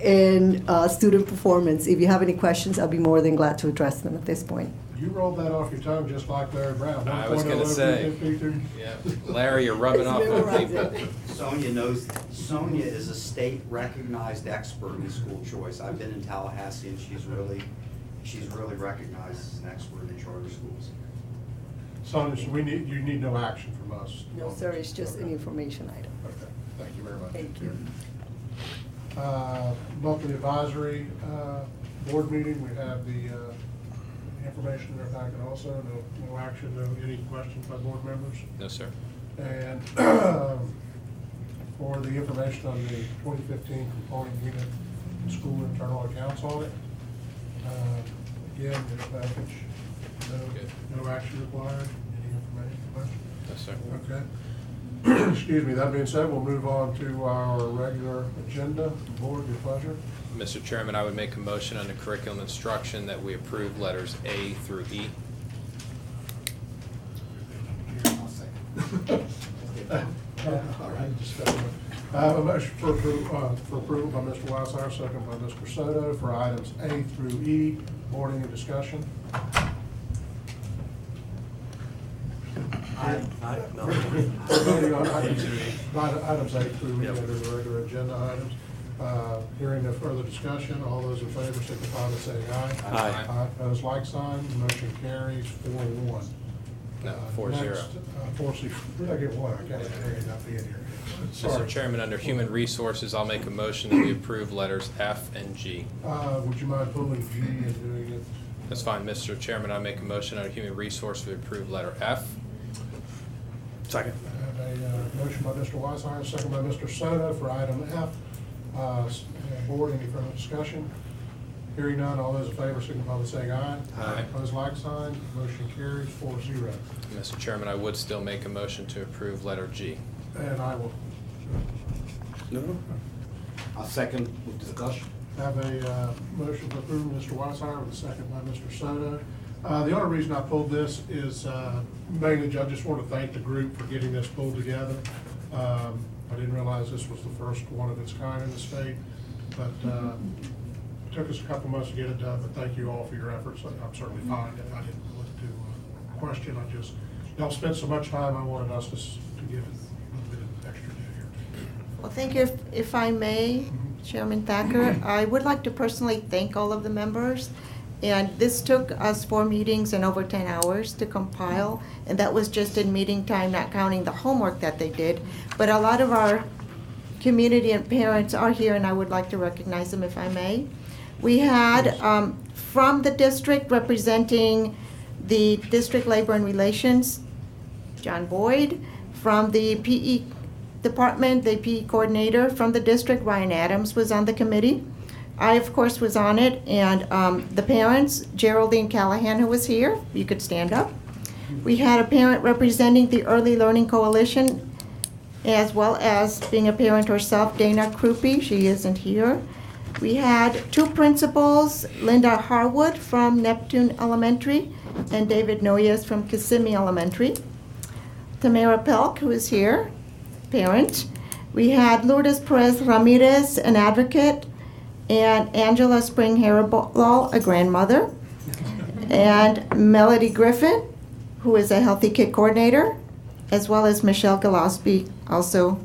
and student performance. If you have any questions, I'll be more than glad to address them at this point. You rolled that off your tongue just like Larry Brown. I was going to 1.0 say, FP2. yeah, Larry, you're rubbing off on people. Sonia knows, Sonia is a state-recognized expert in school choice. I've been in Tallahassee, and she's really recognized as an expert in charter schools. Sonia, so you need no action from us? No, sir, it's just an information item. Okay, thank you very much. Thank you. Monthly advisory board meeting, we have the information in our packet also. No action, no any questions by board members. No, sir. And for the information on the 2015 component unit school internal accounts audit, again, in the package, no action required. Any information, questions? No, sir. Okay. Excuse me, that being said, we'll move on to our regular agenda. Board, your pleasure. Mr. Chairman, I would make a motion under curriculum instruction that we approve letters A through E. All right, I have a motion for approval by Mr. Weishauser, second by Mr. Soto for items A through E. Board, any discussion? No. Voting on items A through E under the regular agenda items. Hearing no further discussion, all those in favor signify by saying aye. Aye. Opposed, like sign. Motion carries 4-1. No, 4-0. Next, 4-0. Where did I get one? I got it. Not being here. Mr. Sorry. Chairman, under human resources, I'll make a motion that we approve letters F and G. Would you mind pulling G and doing it? That's fine, Mr. Chairman. I make a motion under human resource we approve letter F. Second. I have a motion by Mr. Weishauser, second by Mr. Soto for item F. Board, any further discussion? Hearing none, all those in favor signify by saying aye. Aye. Opposed, like sign. Motion carries 4-0. Mr. Chairman, I would still make a motion to approve letter G. And I will. No. I'll second with discussion. Have a motion to approve Mr. Weishauser with a second by Mr. Soto. The only reason I pulled this is mainly, I just want to thank the group for getting this pulled together. I didn't realize this was the first one of its kind in the state, but it took us a couple months to get it done, but thank you all for your efforts. I'm certainly fine. I didn't look to question. Y'all spent so much time, I wanted us to give it a little bit of extra due here. Well, thank you. If I may, Chairman Thacker, I would like to personally thank all of the members. And this took us 4 meetings and over 10 hours to compile, and that was just in meeting time, not counting the homework that they did. But a lot of our community and parents are here, and I would like to recognize them if I may. We had from the district representing the District Labor and Relations, John Boyd. From the PE department, the PE coordinator from the district, Ryan Adams, was on the committee. I, of course, was on it, and the parents, Geraldine Callahan, who was here, you could stand up. We had a parent representing the Early Learning Coalition, as well as being a parent herself, Dana Krupe, she isn't here. We had 2 principals, Linda Harwood from Neptune Elementary, and David Noyes from Kissimmee Elementary. Tamara Pelk, who is here, parent. We had Lourdes Perez Ramirez, an advocate, and Angela Spring Harabal, a grandmother, and Melody Griffin, who is a Healthy Kid coordinator, as well as Michelle Gillespie, also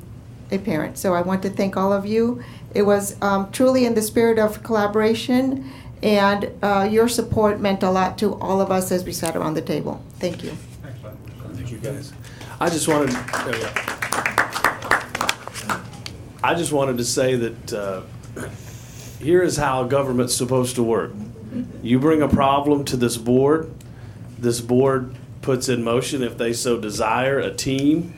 a parent. So I want to thank all of you. It was truly in the spirit of collaboration, and your support meant a lot to all of us as we sat around the table. Thank you. Thank you, guys. I just wanted to say that here is how government's supposed to work. You bring a problem to this board puts in motion, if they so desire, a team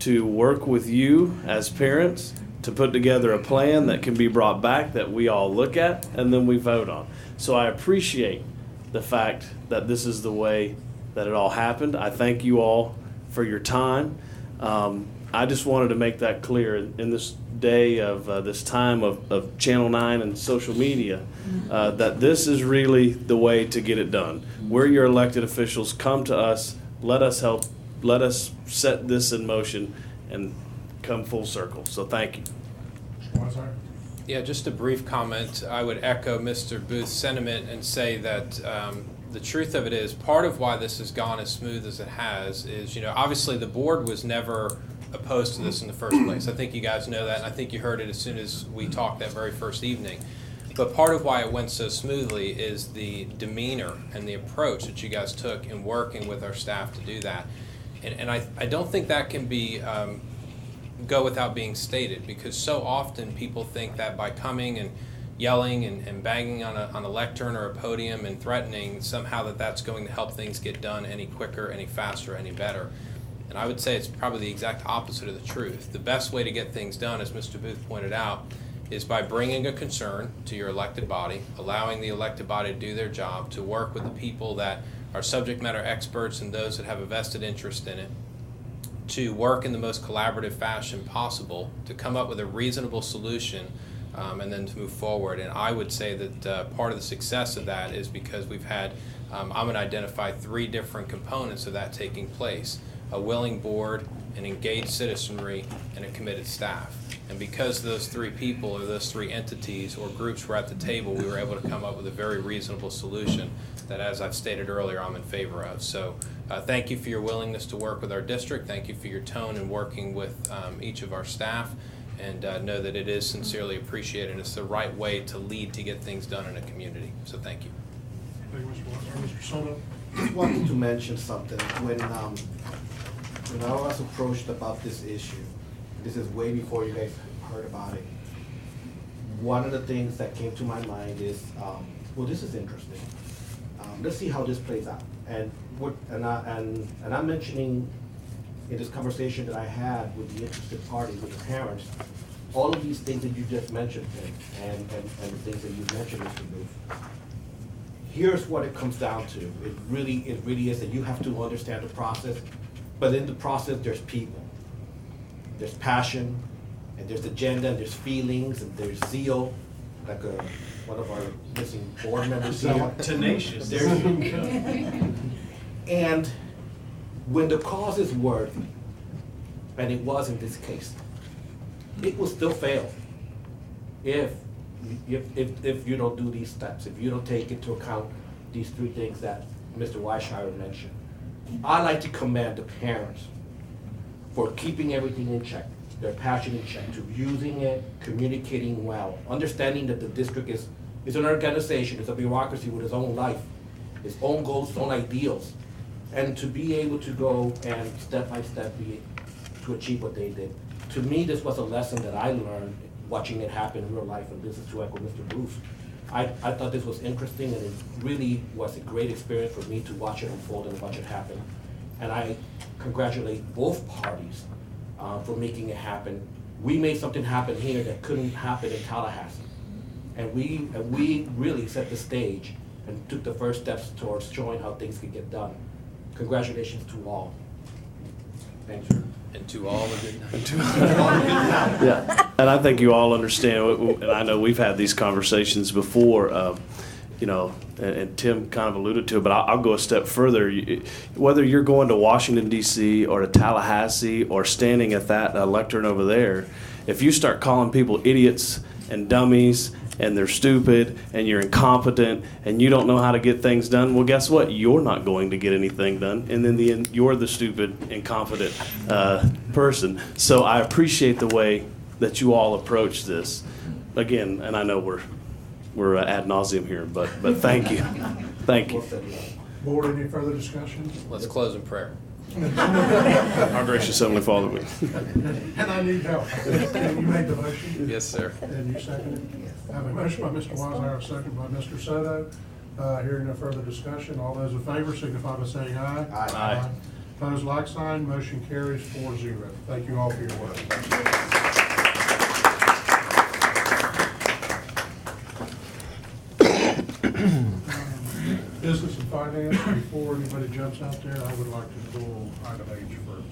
to work with you as parents to put together a plan that can be brought back that we all look at and then we vote on. So I appreciate the fact that this is the way that it all happened. I thank you all for your time. I just wanted to make that clear in this day of this time of Channel 9 and social media, that this is really the way to get it done. We're your elected officials. Come to us. Let us help. Let us set this in motion and come full circle. So thank you. Yeah, just a brief comment. I would echo Mr. Booth's sentiment and say that the truth of it is, part of why this has gone as smooth as it has is, obviously the board was never opposed to this in the first place. I think you guys know that, and I think you heard it as soon as we talked that very first evening. But part of why it went so smoothly is the demeanor and the approach that you guys took in working with our staff to do that. And I don't think that can be go without being stated, because so often people think that by coming and yelling and banging on a lectern or a podium and threatening, somehow that's going to help things get done any quicker, any faster, any better. And I would say it's probably the exact opposite of the truth. The best way to get things done, as Mr. Booth pointed out, is by bringing a concern to your elected body, allowing the elected body to do their job, to work with the people that are subject matter experts and those that have a vested interest in it, to work in the most collaborative fashion possible, to come up with a reasonable solution, and then to move forward. And I would say that part of the success of that is because we've had, I'm going to identify 3 different components of that taking place: a willing board, an engaged citizenry, and a committed staff. And because those 3 people or those 3 entities or groups were at the table, we were able to come up with a very reasonable solution that, as I've stated earlier, I'm in favor of. So thank you for your willingness to work with our district. Thank you for your tone in working with each of our staff. And know that it is sincerely appreciated, and it's the right way to lead to get things done in a community. So thank you. Thank you, Mr. Weiser. Mr. Soto? Just wanted to mention something. When I was approached about this issue, this is way before you guys heard about it, one of the things that came to my mind is, well, this is interesting. Let's see how this plays out. And I'm mentioning in this conversation that I had with the interested parties, with the parents, all of these things that you just mentioned, and the things that you mentioned, Mr. Booth. Here's what it comes down to. It really is that you have to understand the process, but in the process there's people, there's passion, and there's agenda, and there's feelings, and there's zeal, like one of our missing board members here. Tenacious. And when the cause is worthy, and it was in this case, it will still fail if you don't do these steps, if you don't take into account these 3 things that Mr. Weishauer mentioned. I like to commend the parents for keeping everything in check, their passion in check, to using it, communicating well, understanding that the district is an organization, it's a bureaucracy with its own life, its own goals, its own ideals, and to be able to go and step by step to achieve what they did. To me, this was a lesson that I learned watching it happen in real life, and this is to echo Mr. Booth. I thought this was interesting, and it really was a great experience for me to watch it unfold and watch it happen. And I congratulate both parties for making it happen. We made something happen here that couldn't happen in Tallahassee. And we really set the stage and took the first steps towards showing how things could get done. Congratulations to all. Thank you. And to all a good night. Yeah, and I think you all understand, and I know we've had these conversations before, and Tim kind of alluded to it, but I'll go a step further. Whether you're going to Washington, D.C., or to Tallahassee, or standing at that lectern over there, if you start calling people idiots and dummies, and they're stupid, and you're incompetent, and you don't know how to get things done, well, guess what? You're not going to get anything done, and in the end, you're the stupid, incompetent person. So I appreciate the way that you all approach this. Again, and I know we're ad nauseum here, but thank you. Thank you. Board, any further discussion? Let's close in prayer. Our gracious Heavenly Father. And I need help. Can you make the motion? Yes, sir. And you second it? Yes. I have a motion by Mr. Weiser, a second by Mr. Soto. Hearing no further discussion, all those in favor signify by saying aye. Aye. Opposed, like sign. Motion carries 4-0. Thank you all for your work. Business and Finance. Before anybody jumps out there, I would like to pull item H first.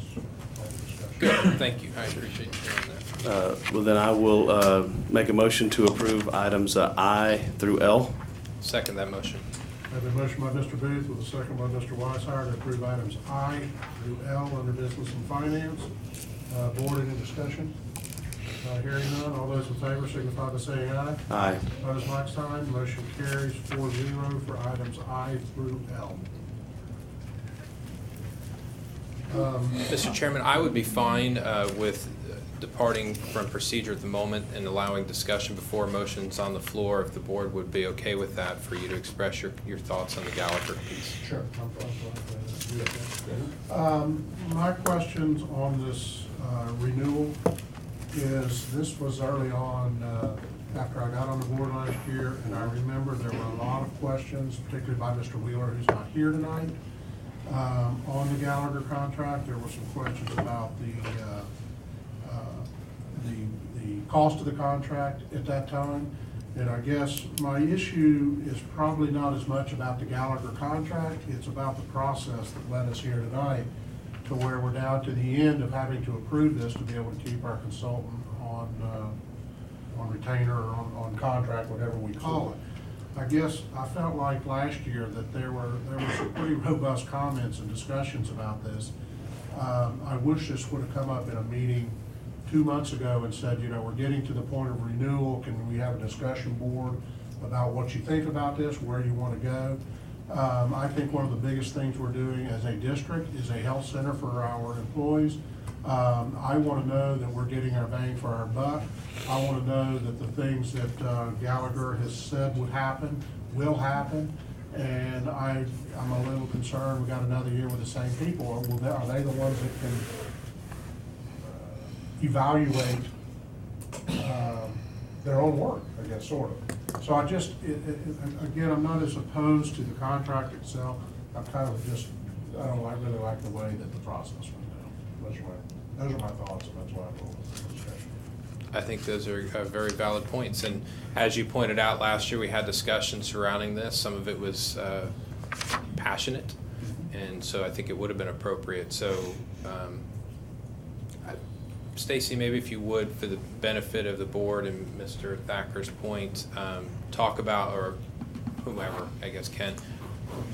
Good, thank you. I appreciate you doing that. Well, then I will make a motion to approve items I through L. Second that motion. I have a motion by Mr. Booth with a second by Mr. Weishauer to approve items I through L under Business and Finance. Board, any discussion? Hearing none, all those in favor signify by saying aye. Aye. Opposed, like sign. Motion carries 4-0 for items I through L. Mr. Chairman, I would be fine with departing from procedure at the moment and allowing discussion before motions on the floor, if the board would be okay with that, for you to express your thoughts on the Gallagher piece. Sure. My questions on this renewal is, this was early on after I got on the board last year, and I remember there were a lot of questions, particularly by Mr. Wheeler, who's not here tonight, on the Gallagher contract. There were some questions about the cost of the contract at that time. And I guess my issue is probably not as much about the Gallagher contract, it's about the process that led us here tonight to where we're down to the end of having to approve this to be able to keep our consultant on retainer or on contract, whatever we call it. I guess I felt like last year that there were some pretty robust comments and discussions about this. I wish this would have come up in a meeting 2 months ago and said, we're getting to the point of renewal. Can we have a discussion board about what you think about this, where you want to go? I think one of the biggest things we're doing as a district is a health center for our employees. I want to know that we're getting our bang for our buck. I want to know that the things that Gallagher has said would happen will happen. And I'm a little concerned we got another year with the same people. Are they the ones that can evaluate their own work, I guess, sort of. So I just, again, I'm not as opposed to the contract itself. I'm kind of just, I really like the way that the process went down. Those are my thoughts, and that's why I pulled this discussion. I think those are very valid points. And as you pointed out, last year we had discussion surrounding this. Some of it was passionate, and so I think it would have been appropriate. So Stacy, maybe if you would, for the benefit of the board and Mr. Thacker's point, talk about, or whomever, I guess, Ken,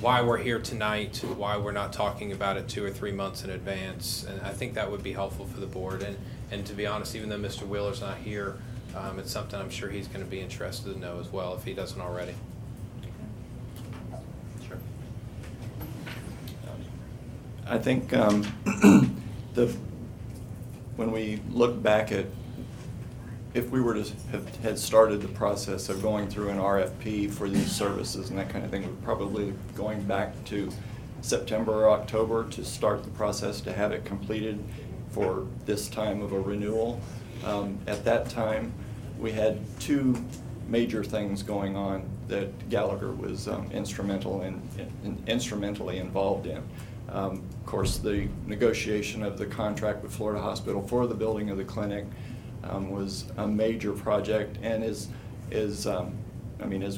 why we're here tonight, why we're not talking about it 2 or 3 months in advance. And I think that would be helpful for the board. And to be honest, even though Mr. Wheeler's not here, it's something I'm sure he's going to be interested to know as well, if he doesn't already. Sure. I think when we look back at, if we were to had started the process of going through an RFP for these services and that kind of thing, we're probably going back to September or October to start the process to have it completed for this time of a renewal. At that time, we had 2 major things going on that Gallagher was instrumentally involved in. Of course, the negotiation of the contract with Florida Hospital for the building of the clinic was a major project, and as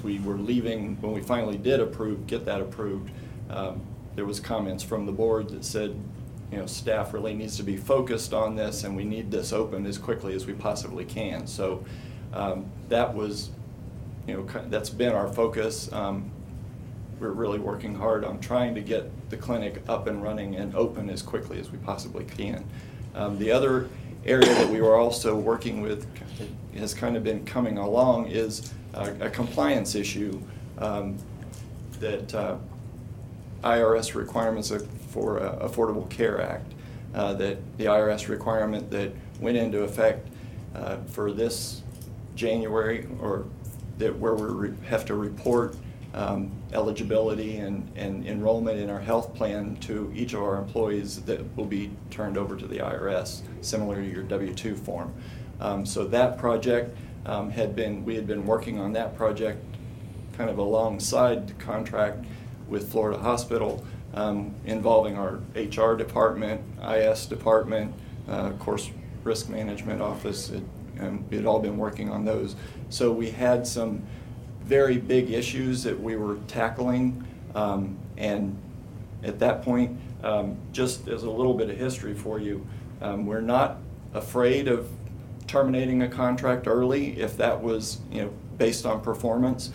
we were leaving, when we finally did get that approved, there was comments from the board that said, staff really needs to be focused on this, and we need this open as quickly as we possibly can. So that was, that's been our focus. We're really working hard on trying to get the clinic up and running and open as quickly as we possibly can. The other area that we were also working with has kind of been coming along is a compliance issue that IRS requirements for Affordable Care Act, that the IRS requirement that went into effect for this January, or that where we have to report eligibility and enrollment in our health plan to each of our employees that will be turned over to the IRS, similar to your W-2 form. So that project we had been working on that project kind of alongside the contract with Florida Hospital, involving our HR department, IS department, of course, risk management office. We had all been working on those. So we had some very big issues that we were tackling, And at that point, just as a little bit of history for you, we're not afraid of terminating a contract early if that was, based on performance.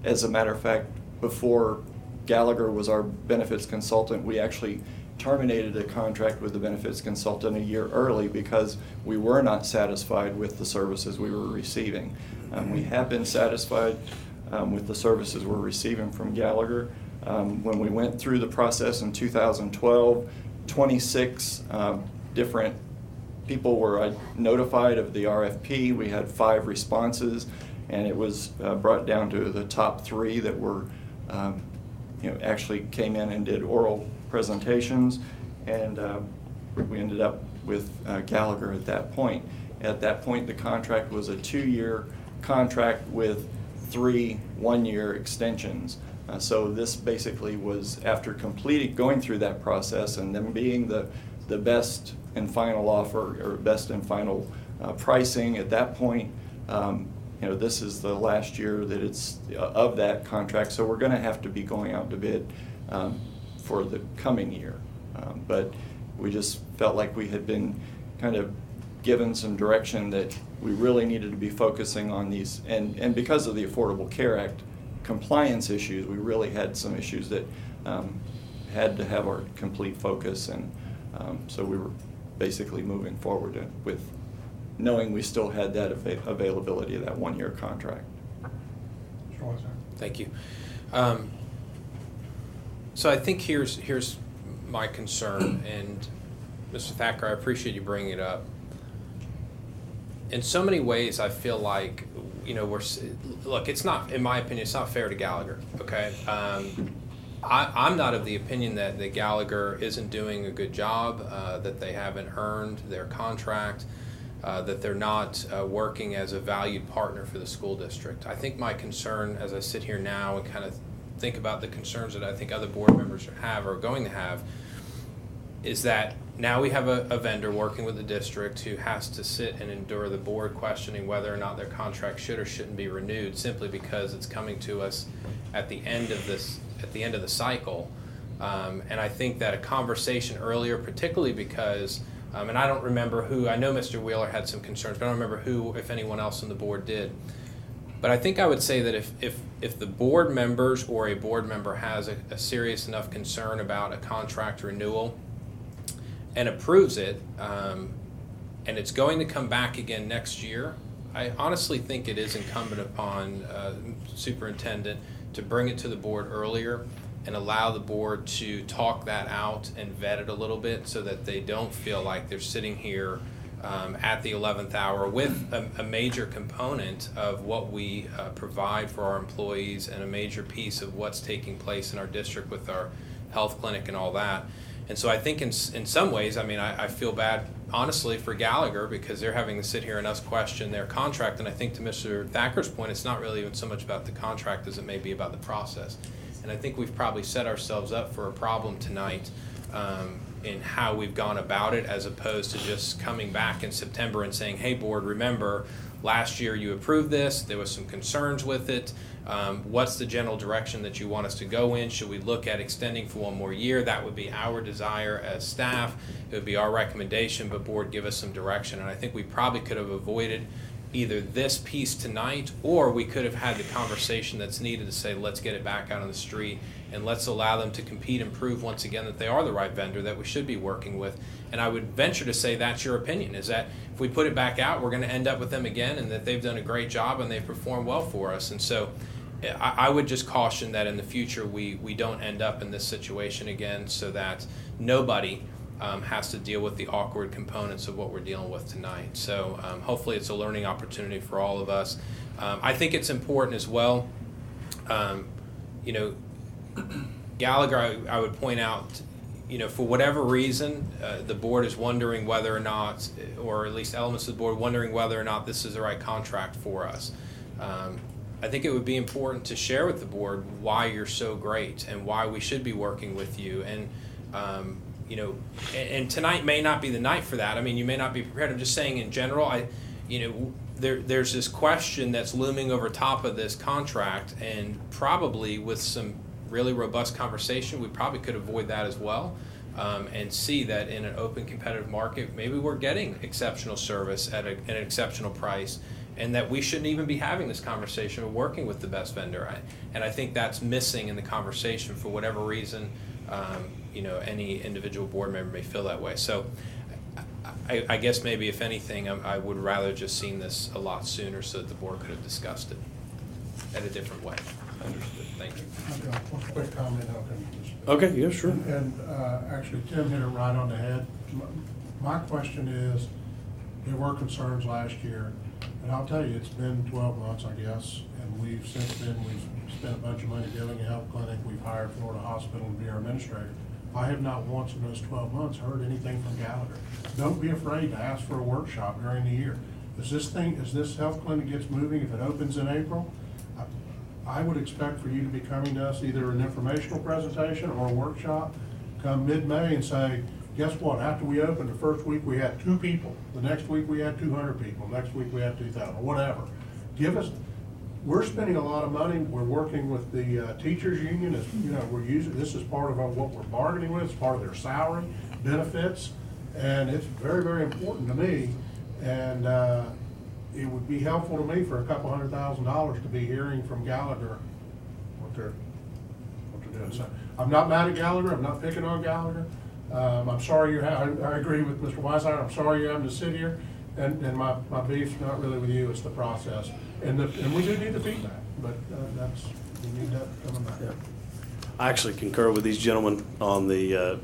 As a matter of fact, before Gallagher was our benefits consultant, we actually terminated a contract with the benefits consultant a year early because we were not satisfied with the services we were receiving. We have been satisfied with the services we're receiving from Gallagher. When we went through the process in 2012, 26 different people were notified of the RFP. We had 5 responses, and it was brought down to the top 3 that were, actually came in and did oral presentations, and we ended up with Gallagher at that point. At that point, the contract was a 2-year contract with 3 1-year extensions. So this basically was after going through that process and them being the best and final offer or best and final pricing at that point. This is the last year that it's of that contract, so we're going to have to be going out to bid for the coming year. But we just felt like we had been kind of given some direction that we really needed to be focusing on these, and because of the Affordable Care Act compliance issues, we really had some issues that had to have our complete focus, and so we were basically moving forward with knowing we still had that availability of that 1-year contract. Thank you. So I think here's my concern, and Mr. Thacker, I appreciate you bringing it up. In so many ways, I feel like, look, it's not, in my opinion, it's not fair to Gallagher, okay? I'm not of the opinion that Gallagher isn't doing a good job, that they haven't earned their contract, that they're not working as a valued partner for the school district. I think my concern, as I sit here now and kind of think about the concerns that I think other board members have or are going to have, is that now we have a vendor working with the district who has to sit and endure the board questioning whether or not their contract should or shouldn't be renewed simply because it's coming to us at the end of the cycle. And I think that a conversation earlier, particularly because, and I don't remember who, I know Mr. Wheeler had some concerns, but I don't remember who, if anyone else on the board did. But I think I would say that if the board members or a board member has a serious enough concern about a contract renewal and approves it, and it's going to come back again next year, I honestly think it is incumbent upon superintendent to bring it to the board earlier and allow the board to talk that out and vet it a little bit so that they don't feel like they're sitting here at the 11th hour with a major component of what we provide for our employees and a major piece of what's taking place in our district with our health clinic and all that. And so I think in some ways, I feel bad, honestly, for Gallagher because they're having to sit here and us question their contract. And I think to Mr. Thacker's point, it's not really even so much about the contract as it may be about the process. And I think we've probably set ourselves up for a problem tonight in how we've gone about it, as opposed to just coming back in September and saying, hey, board, remember, last year you approved this, there was some concerns with it. What's the general direction that you want us to go in? Should we look at extending for 1 more year? That would be our desire as staff. It would be our recommendation, but board, give us some direction. And I think we probably could have avoided either this piece tonight, or we could have had the conversation that's needed to say, let's get it back out on the street and let's allow them to compete and prove once again that they are the right vendor that we should be working with. And I would venture to say that's your opinion, is that if we put it back out, we're going to end up with them again, and that they've done a great job and they've performed well for us. And so I would just caution that in the future we don't end up in this situation again, so that nobody has to deal with the awkward components of what we're dealing with tonight. So hopefully it's a learning opportunity for all of us. I think it's important as well, Gallagher, I would point out, for whatever reason, the board is wondering whether or not, or at least elements of the board wondering whether or not this is the right contract for us. I think it would be important to share with the board why you're so great and why we should be working with you. And and tonight may not be the night for that. You may not be prepared. I'm just saying in general, there's this question that's looming over top of this contract, and probably with some really robust conversation, we probably could avoid that as well. And see that in an open competitive market, maybe we're getting exceptional service at an exceptional price, and that we shouldn't even be having this conversation of working with the best vendor. And I think that's missing in the conversation for whatever reason. Any individual board member may feel that way. So I guess maybe if anything, I would rather just seen this a lot sooner so that the board could have discussed it at a different way. Understood. Thank you. I've got one quick comment. Okay, yeah, sure. And actually, Tim hit it right on the head. My question is, there were concerns last year, and I'll tell you, it's been 12 months, I guess, and since then, we've spent a bunch of money building a health clinic. We've hired Florida Hospital to be our administrator. I have not once in those 12 months heard anything from Gallagher. Don't be afraid to ask for a workshop during the year. As this health clinic gets moving, if it opens in April, I would expect for you to be coming to us either an informational presentation or a workshop come mid-May and say, guess what, after we opened, the first week we had 2 people, the next week we had 200 people, next week we had 2,000, or whatever. We're spending a lot of money, we're working with the teachers union, this is part of what we're bargaining with, it's part of their salary, benefits, and it's very, very important to me, and it would be helpful to me for a couple $100,000 to be hearing from Gallagher what they're doing. So I'm not mad at Gallagher. I'm not picking on Gallagher. I'm sorry I agree with Mr. Weishaupt. I'm sorry you're having to sit here. And my beef's not really with you. It's the process. And we do need the feedback, but we need that coming back. Yeah. I actually concur with these gentlemen on the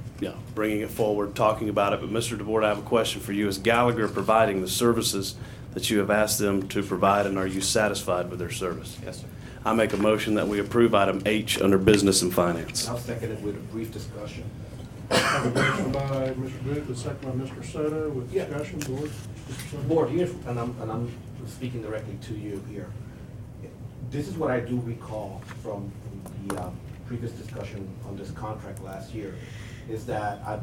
bringing it forward, talking about it. But Mr. DeBoard, I have a question for you. Is Gallagher providing the services that you have asked them to provide, and are you satisfied with their service? Yes, sir. I make a motion that we approve item H under business and finance. I'll second it with a brief discussion. I have a motion by Mr. Booth, a second by Mr. Soto with discussion. Board? Board, and I'm speaking directly to you here. This is what I do recall from the previous discussion on this contract last year, is that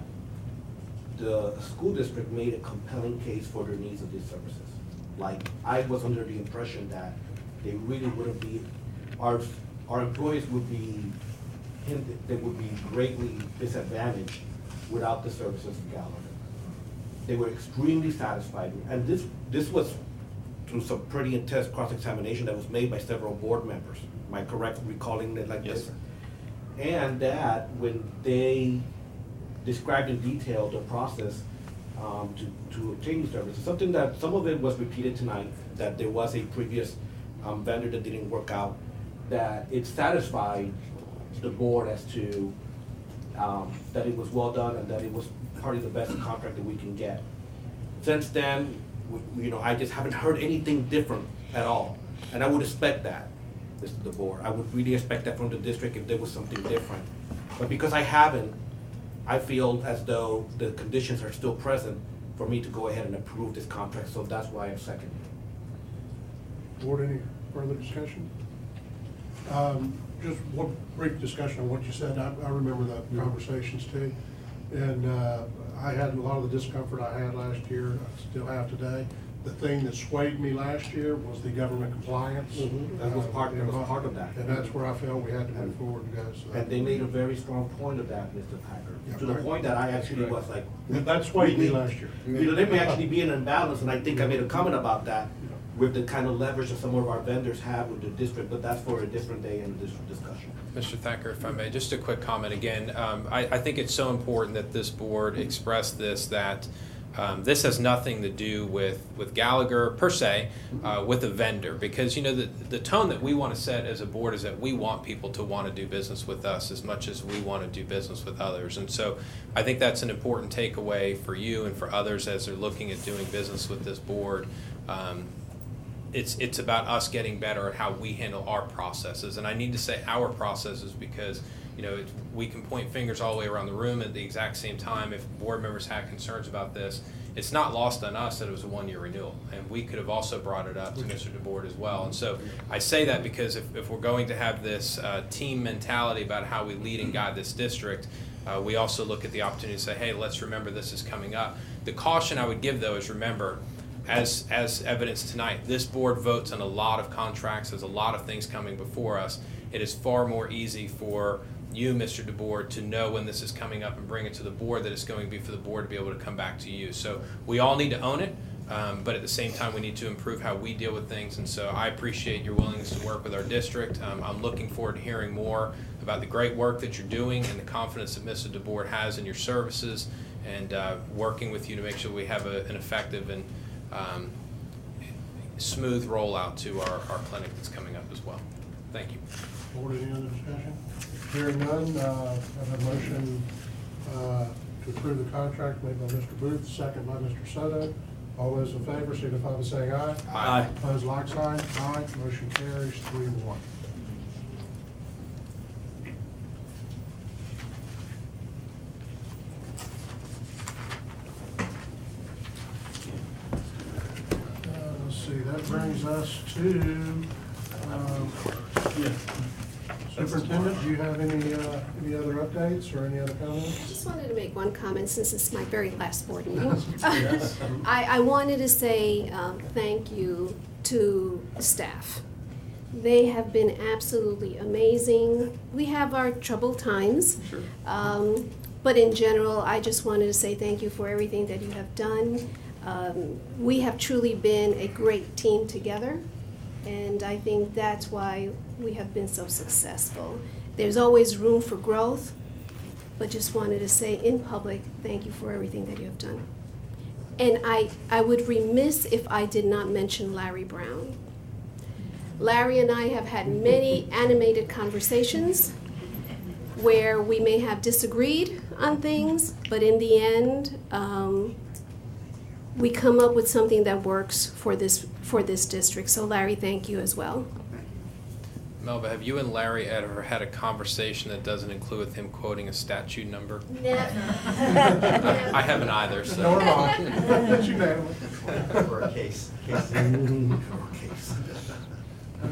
the school district made a compelling case for their needs of these services. Like, I was under the impression that they really wouldn't be, our employees would be they would be greatly disadvantaged without the services of Gallagher. They were extremely satisfied, and this was through some pretty intense cross-examination that was made by several board members. Am I correct recalling it like this? Sir. And that when they described in detail the process to obtain the services, something that some of it was repeated tonight, that there was a previous vendor that didn't work out, that it satisfied the board as to that it was well done and that it was probably the best contract that we can get. Since then, I just haven't heard anything different at all, and I would expect that, the board. I would really expect that from the district if there was something different. But because I haven't, I feel as though the conditions are still present for me to go ahead and approve this contract, so that's why I'm seconding. Board, any further discussion? Just one brief discussion on what you said. I remember the conversations too. And I had a lot of the discomfort I had last year, I still have today. The thing that swayed me last year was the government compliance. That was part of that. And that's where I felt we had to move forward and go. So. And they made a very strong point of that, Mr. Packer, to the point that I actually was like... That swayed me last year. There may actually be an imbalance, and I think I made a comment about that with the kind of leverage that some of our vendors have with the district, but that's for a different day in the district discussion. Mr. Thacker, if I may, just a quick comment again. I think it's so important that this board express this, that this has nothing to do with Gallagher per se, with a vendor, because the tone that we want to set as a board is that we want people to want to do business with us as much as we want to do business with others. And so I think that's an important takeaway for you and for others as they're looking at doing business with this board. It's about us getting better at how we handle our processes. And I need to say our processes because we can point fingers all the way around the room at the exact same time. If board members had concerns about this, it's not lost on us that it was a one-year renewal. And we could have also brought it up to Mr. DeBoard as well. And so I say that because if we're going to have this team mentality about how we lead and guide this district, we also look at the opportunity to say, hey, let's remember this is coming up. The caution I would give, though, is remember, as evidenced tonight, this board votes on a lot of contracts. There's a lot of things coming before us. it is far more easy for you, Mr. DeBoer, to know when this is coming up and bring it to the board, that it's going to be for the board to be able to come back to you. So we all need to own it, but at the same time, we need to improve how we deal with things. And so I appreciate your willingness to work with our district. I'm looking forward to hearing more about the great work that you're doing and the confidence that Mr. DeBoer has in your services, and working with you to make sure we have an effective and smooth rollout to our clinic that's coming up as well. Thank you. Board, any other discussion? Hearing none, I have a motion to approve the contract made by Mr. Booth, second by Mr. Soto. All those in favor signify by saying aye. Aye. Opposed, like sign. Aye. Motion carries 3-1. Let's see, that brings us to Superintendent, do you have any other updates or any other I comments? just wanted to make one comment since it's my very last board meeting. Yes. I wanted to say thank you to the staff. They have been absolutely amazing. We have our troubled times. Sure. But in general, I just wanted to say thank you for everything that you have done. We have truly been a great team together, and I think that's why we have been so successful. There's always room for growth, but just wanted to say in public, thank you for everything that you have done. And I would remiss if I did not mention Larry Brown. Larry and I have had many animated conversations where we may have disagreed on things, but in the end, we come up with something that works for this district. So Larry, thank you as well. Melba, have you and Larry ever had a conversation that doesn't include with him quoting a statute number? Never. I haven't either, so. Nor have I. It's unanimous. For a case.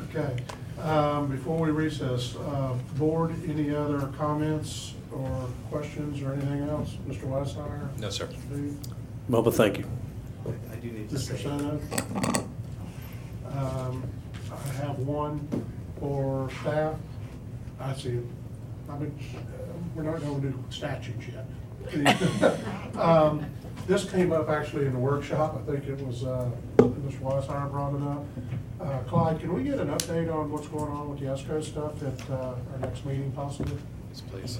Okay. Before we recess, board, any other comments or questions or anything else? Mr. Weishauer? No, sir. Melba, thank you. I do need to Mr. say. Soto? I have one for staff. I see it. I mean, we're not going to do statutes yet. This came up actually in the workshop. I think it was Mr. Weishauer brought it up. Clyde, can we get an update on what's going on with the ESCO stuff at our next meeting possibly? Yes, please.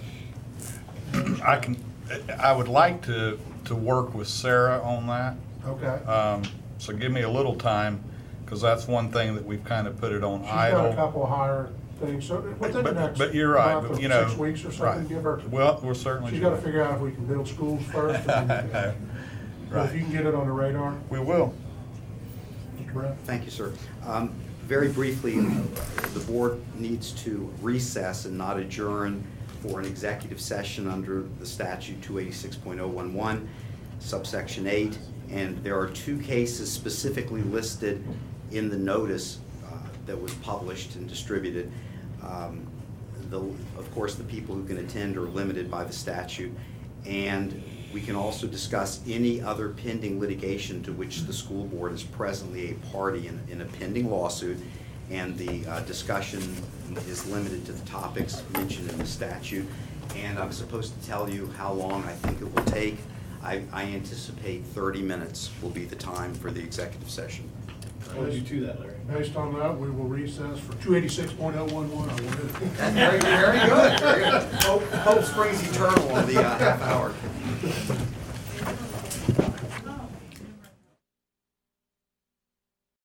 I would like to work with Sarah on that. Okay. So give me a little time, because that's one thing that we've kind of put it on idle. She's got a couple of higher things, so within the next But you're right, month but or you know. 6 weeks or something, right. give her. Well, we're certainly. She's got to figure out if we can build schools first. And then we can, Right. If you can get it on the radar. We will. Mr. Brett? Thank you, sir. Very briefly, the board needs to recess and not adjourn for an executive session under the statute 286.011, subsection 8. And there are 2 cases specifically listed in the notice that was published and distributed. Of course, the people who can attend are limited by the statute. And we can also discuss any other pending litigation to which the school board is presently a party in a pending lawsuit, and the discussion is limited to the topics mentioned in the statute. And I'm supposed to tell you how long I think it will take. I anticipate 30 minutes will be the time for the executive session. Hold you to that, Larry. Based on that, we will recess for 286.011. Very good. Very good. Hope springs eternal on the half hour.